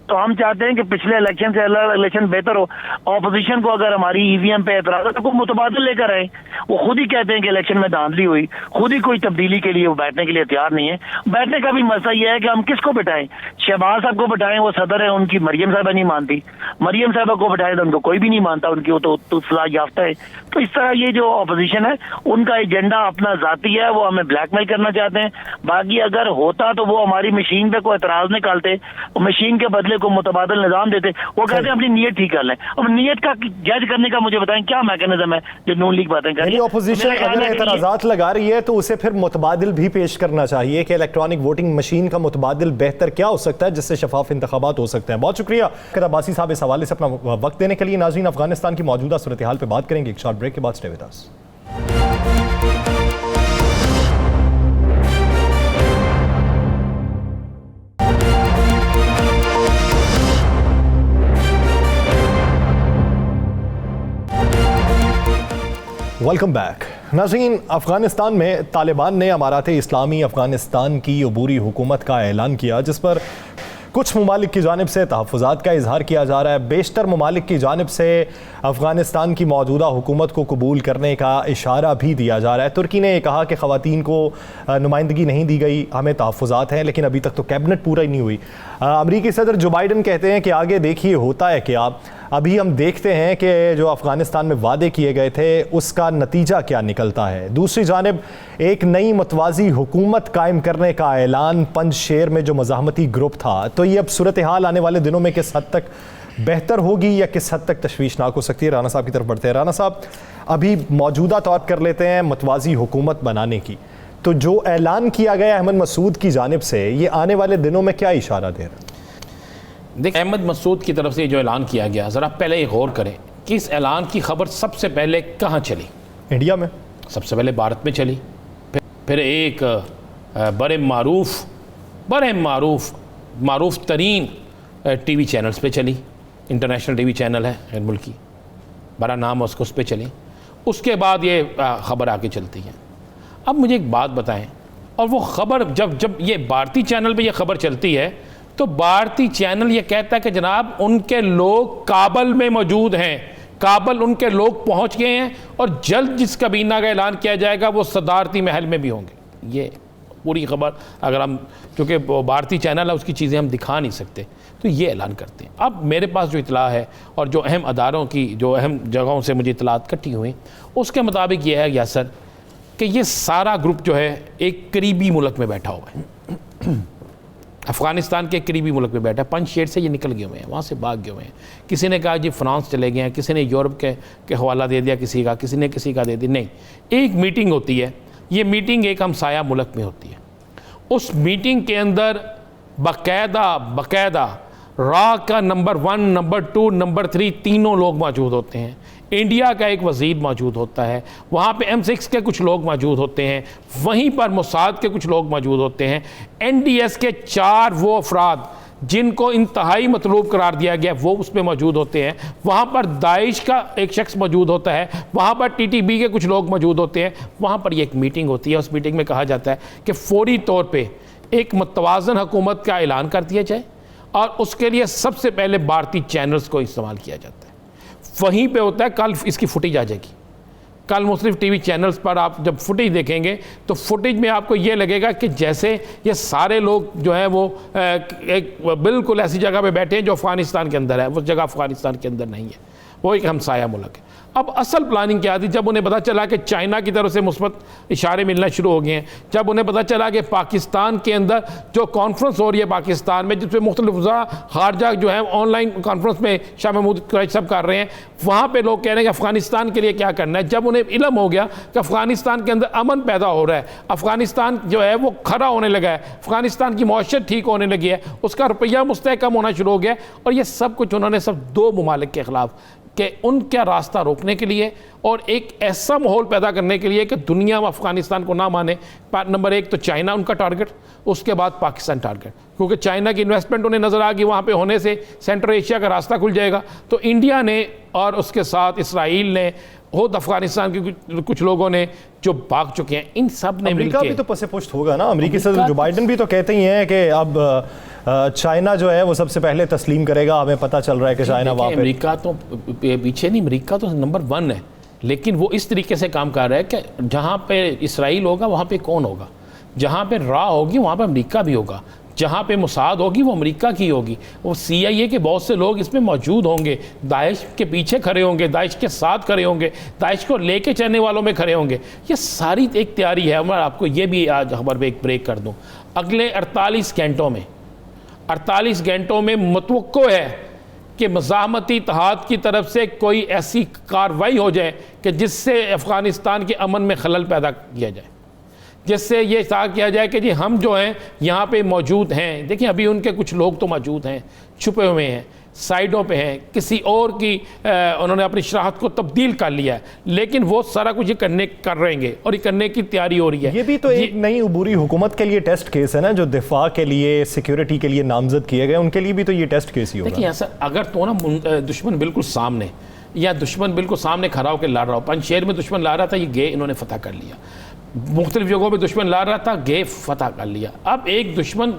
तो हम चाहते हैं कि पिछले इलेक्शन से इलेक्शन बेहतर हो। ऑपोजिशन को अगर हमारी ईवीएम पे एतराज है तो मुतबादिल लेकर आए। वो खुद ही कहते हैं कि इलेक्शन में धांधली हुई, खुद ही कोई तब्दीली के लिए वो बैठने के लिए तैयार नहीं है। बैठने का भी मसला यह है कि हम किसको बिठाएं? शहबाज साहब को बिठाएं, वो सदर है, उनकी मरियम साहबा नहीं मानती। मरियम साहबा को बिठाए तो उनको कोई भी नहीं मानता, उनकी वो तो सलाह याफ्ता है। तो इस तरह ये जो ऑपोजिशन है उनका एजेंडा अपना जाती है, वो हमें ब्लैकमेल करना चाहते हैं। बाकी अगर होता तो वो हमारी मशीन पे कोई एतराज नहीं करते, मशीन के बदले को मुतबादिल निजाम देते। वो कहते हैं अपनी नीयत ठीक कर लें। अब नीयत का जज करने का मुझे बताएं क्या मैकेनिज्म है जो नून लीग बातें करें? ऑपोजिशन अगर एतराजात लगा रही है तो उसे फिर मुतबादिल भी पेश करना चाहिए कि इलेक्ट्रॉनिक वोटिंग मशीन का मुतबादिल बेहतर क्या हो सकता है जिससे शफाफ इंतखाबात हो सकते हैं। बहुत शुक्रिया अब्बासी साहब इस हवाले से अपना वक्त देने के लिए। नाज़रीन, अफगानिस्तान की मौजूदा सूरत हाल पर बात करेंगे एक शॉर्ट ब्रेक के बाद। Stay with us. Welcome back. नाज़रीन, अफ़गानिस्तान में तालिबान ने अमारात इस्लामी अफ़गानिस्तान की अबूरी हुकूमत का ऐलान किया, जिस पर कुछ ममालिक की जानिब से तहफ़्फ़ुज़ात का इजहार किया जा रहा है। बेशतर ममालिक की जानिब से अफ़गानिस्तान की मौजूदा हुकूमत को कबूल करने का इशारा भी दिया जा रहा है। तुर्की ने कहा कि ख़वातीन को नुमाइंदगी नहीं दी गई, हमें तहफ़्फ़ुज़ात हैं, लेकिन अभी तक तो कैबिनेट पूरा ही नहीं हुई। अमरीकी सदर जो बाइडन कहते हैं कि आगे देखिए होता है क्या। अभी हम देखते हैं कि जो अफ़गानिस्तान में वादे किए गए थे उसका नतीजा क्या निकलता है। दूसरी जानिब एक नई मतवाज़ी हुकूमत कायम करने का ऐलान पंजशेर में जो मज़ाहमती ग्रुप था। तो ये अब सूरत हाल आने वाले दिनों में किस हद तक बेहतर होगी या किस हद तक तशवीशनाक हो सकती है? राना साहब की तरफ बढ़ते हैं। राना साहब, अभी मौजूदा तौर कर लेते हैं मतवाज़ी हुकूमत बनाने की, तो जो ऐलान किया गया अहमद मसूद की जानिब से, ये आने वाले दिनों में क्या इशारा दे रहा है? देखिए, अहमद मसूद की तरफ से जो ऐलान किया गया, ज़रा पहले ये गौर करें कि इस ऐलान की खबर सबसे पहले कहाँ चली? इंडिया में सबसे पहले भारत में चली, फिर एक बड़े मारूफ तरीन टीवी चैनल्स पे चली। इंटरनेशनल टीवी चैनल है गैर मुल्की, बड़ा नाम है उसको, उस पर चली। उसके बाद ये ख़बर आके चलती है। अब मुझे एक बात बताएं, और वो ख़बर जब ये भारतीय चैनल पे ये ख़बर चलती है तो भारतीय चैनल ये कहता है कि जनाब उनके लोग काबल में मौजूद हैं, काबल उनके लोग पहुंच गए हैं और जल्द जिस काबीना का ऐलान किया जाएगा वो सदारती महल में भी होंगे। ये पूरी खबर, अगर हम, चूँकि भारतीय चैनल है उसकी चीज़ें हम दिखा नहीं सकते, तो ये ऐलान करते हैं। अब मेरे पास जो इतला है और जो अहम अदारों की, जो अहम जगहों से मुझे इतलात इकट्ठी हुई, उसके मुताबिक ये है यासर कि ये सारा ग्रुप जो है एक करीबी मुल्क में बैठा हुआ है, अफ़गानिस्तान के करीबी मुल्क में बैठा है। पंजशेर से ये निकल गए हुए हैं, वहाँ से भाग गए हुए हैं। किसी ने कहा जी फ्रांस चले गए हैं, किसी ने यूरोप के हवाला दे दिया, किसी ने किसी का दे दिया। नहीं, एक मीटिंग होती है, ये मीटिंग एक हमसाया मुल्क में होती है। उस मीटिंग के अंदर बाकायदा रा का नंबर 1, नंबर 2, नंबर 3 तीनों लोग मौजूद होते हैं। इंडिया का एक वज़ीर मौजूद होता है, वहाँ पे M6 के कुछ लोग मौजूद होते हैं, वहीं पर मोसाद के कुछ लोग मौजूद होते हैं, NDS के 4 वो अफराद जिनको इंतहाई मतलूब करार दिया गया वो उसमें मौजूद होते हैं, वहाँ पर दाइश का एक शख्स मौजूद होता है, वहाँ पर TTB के कुछ लोग मौजूद होते हैं। वहाँ पर ये एक मीटिंग होती है। उस मीटिंग में कहा जाता है कि फौरी तौर पर एक मतवाज़न हुकूमत का ऐलान कर दिया जाए और उसके लिए सबसे पहले भारतीय चैनल्स को इस्तेमाल किया जाता है। वहीं पे होता है, कल इसकी फुटेज आ जाएगी, कल मुख्तलिफ टीवी चैनल्स पर आप जब फुटेज देखेंगे तो फुटेज में आपको ये लगेगा कि जैसे ये सारे लोग जो हैं वो एक बिल्कुल ऐसी जगह पे बैठे हैं जो अफ़गानिस्तान के अंदर है। वो जगह अफ़गानिस्तान के अंदर नहीं है, वो एक हमसाया मुल्क है। अब असल प्लानिंग क्या थी? जब उन्हें पता चला कि चाइना की तरफ से मुस्बत इशारे मिलना शुरू हो गए हैं, जब उन्हें पता चला कि पाकिस्तान के अंदर जो कॉन्फ्रेंस हो रही है पाकिस्तान में, जिसमें मुख्तलिफ खारजा जो है ऑनलाइन कॉन्फ्रेंस में शाह महमूद कुरैशी सब कर रहे हैं, वहाँ पे लोग कह रहे हैं कि अफ़गानिस्तान के लिए क्या करना है। जब उन्हें इल्म हो गया कि अफ़गानिस्तान के अंदर अमन पैदा हो रहा है, अफ़गानिस्तान जो है वो खड़ा होने लगा है, अफ़गानिस्तान की मौशत ठीक होने लगी है, उसका रुपया मुस्तहकम होना शुरू हो गया, और ये सब कुछ उन्होंने सब 2 ममालिक के ख़िलाफ़ कि उनका रास्ता रोकने के लिए और एक ऐसा माहौल पैदा करने के लिए कि दुनिया में अफ़गानिस्तान को ना माने। नंबर 1 तो चाइना उनका टारगेट, उसके बाद पाकिस्तान टारगेट, क्योंकि चाइना की इन्वेस्टमेंट उन्हें नज़र आ गई, वहाँ पे होने से सेंट्रल एशिया का रास्ता खुल जाएगा। तो इंडिया ने और उसके साथ इसराइल ने, खुद अफ़गानिस्तान के कुछ लोगों ने जो भाग चुके हैं, इन सब ने अमेरिका भी तो पसे पुष्ट होगा ना। अमेरिकी सदर जो बाइडन भी तो कहते ही हैं कि अब चाइना जो है वो सबसे पहले तस्लीम करेगा। हमें पता चल रहा है कि चाइना वहाँ पे, अमेरिका तो पीछे नहीं, अमेरिका तो नंबर 1 है, लेकिन वो इस तरीके से काम कर रहा है कि जहाँ पे इसराइल होगा वहाँ पे कौन होगा, जहाँ पे रा होगी वहाँ पे अमेरिका भी होगा, जहाँ पे मोसाद होगी वो अमेरिका की होगी, वो CIA के बहुत से लोग इसमें मौजूद होंगे, दाइश के पीछे खड़े होंगे, दाइश के साथ खड़े होंगे, दाइश को लेके चलने वालों में खड़े होंगे। ये सारी एक तैयारी है। मैं आपको ये भी आज खबर पे एक ब्रेक कर दूँ, अगले 48 घंटों में मुतवक्को है कि मज़ाहमती इत्तेहाद की तरफ से कोई ऐसी कार्रवाई हो जाए कि जिससे अफ़गानिस्तान के अमन में खलल पैदा किया जाए, जिससे ये कहा किया जाए कि जी हम जो हैं यहाँ पे मौजूद हैं। देखिए, अभी उनके कुछ लोग तो मौजूद हैं, छुपे हुए हैं, साइडों पे हैं, किसी और की उन्होंने अपनी शराहत को तब्दील कर लिया है, लेकिन वो सारा कुछ ये कर रहेंगे और ये करने की तैयारी हो रही है। ये भी तो एक नई उबूरी हुकूमत के लिए टेस्ट केस है ना, जो दिफा के लिए, सिक्योरिटी के लिए नामजद किए गए, उनके लिए भी तो ये टेस्ट केस ही होगा। देखिए सर, अगर तो ना दुश्मन बिल्कुल सामने, या दुश्मन बिल्कुल सामने खड़ा होकर लड़ रहा हो। पंजशेर में दुश्मन ला रहा था, ये गे इन्होंने फतह कर लिया। मुख्तलिफ जगहों पे दुश्मन ला रहा था, गे फतह कर लिया। अब एक दुश्मन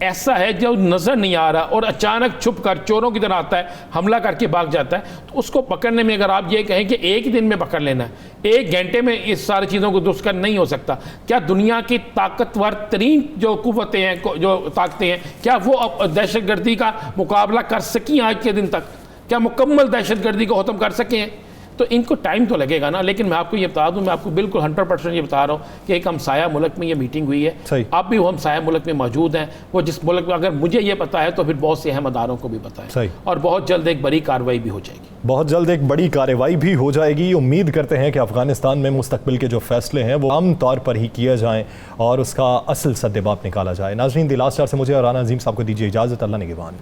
ऐसा है जो नज़र नहीं आ रहा और अचानक छुप कर चोरों की तरह आता है, हमला करके भाग जाता है, तो उसको पकड़ने में अगर आप ये कहें कि एक दिन में पकड़ लेना है, 1 घंटे में इस सारी चीज़ों को दुरुस्त कर नहीं हो सकता। क्या दुनिया की ताकतवर तरीन जो कुव्वतें हैं, जो ताकतें हैं, क्या वो अब दहशतगर्दी का मुकाबला कर सकी आज के दिन तक? क्या मुकम्मल दहशतगर्दी को ख़त्म कर सके हैं? तो इनको टाइम तो लगेगा ना। लेकिन मैं आपको ये बता दूं, मैं आपको बिल्कुल 100% ये बता रहा हूँ कि एक हमसाया मुल्क में ये मीटिंग हुई है, आप भी वो हमसाया मुल्क में मौजूद हैं। वो जिस मुल्क में अगर मुझे ये पता है तो फिर बहुत से अहम अदारों को भी पता है, और बहुत जल्द एक बड़ी कार्रवाई भी हो जाएगी। बहुत जल्द एक बड़ी कार्रवाई भी हो जाएगी। उम्मीद करते हैं कि अफगानिस्तान में मुस्तकबिल के जो फैसले हैं वो आम तौर पर ही किए जाएँ और उसका असल सद्देबाप निकाला जाए। नाज़रीन, द लास्ट आवर से मुझे और राना अजीम साहब को दीजिए इजाज़त। अल्लाह निगहबान।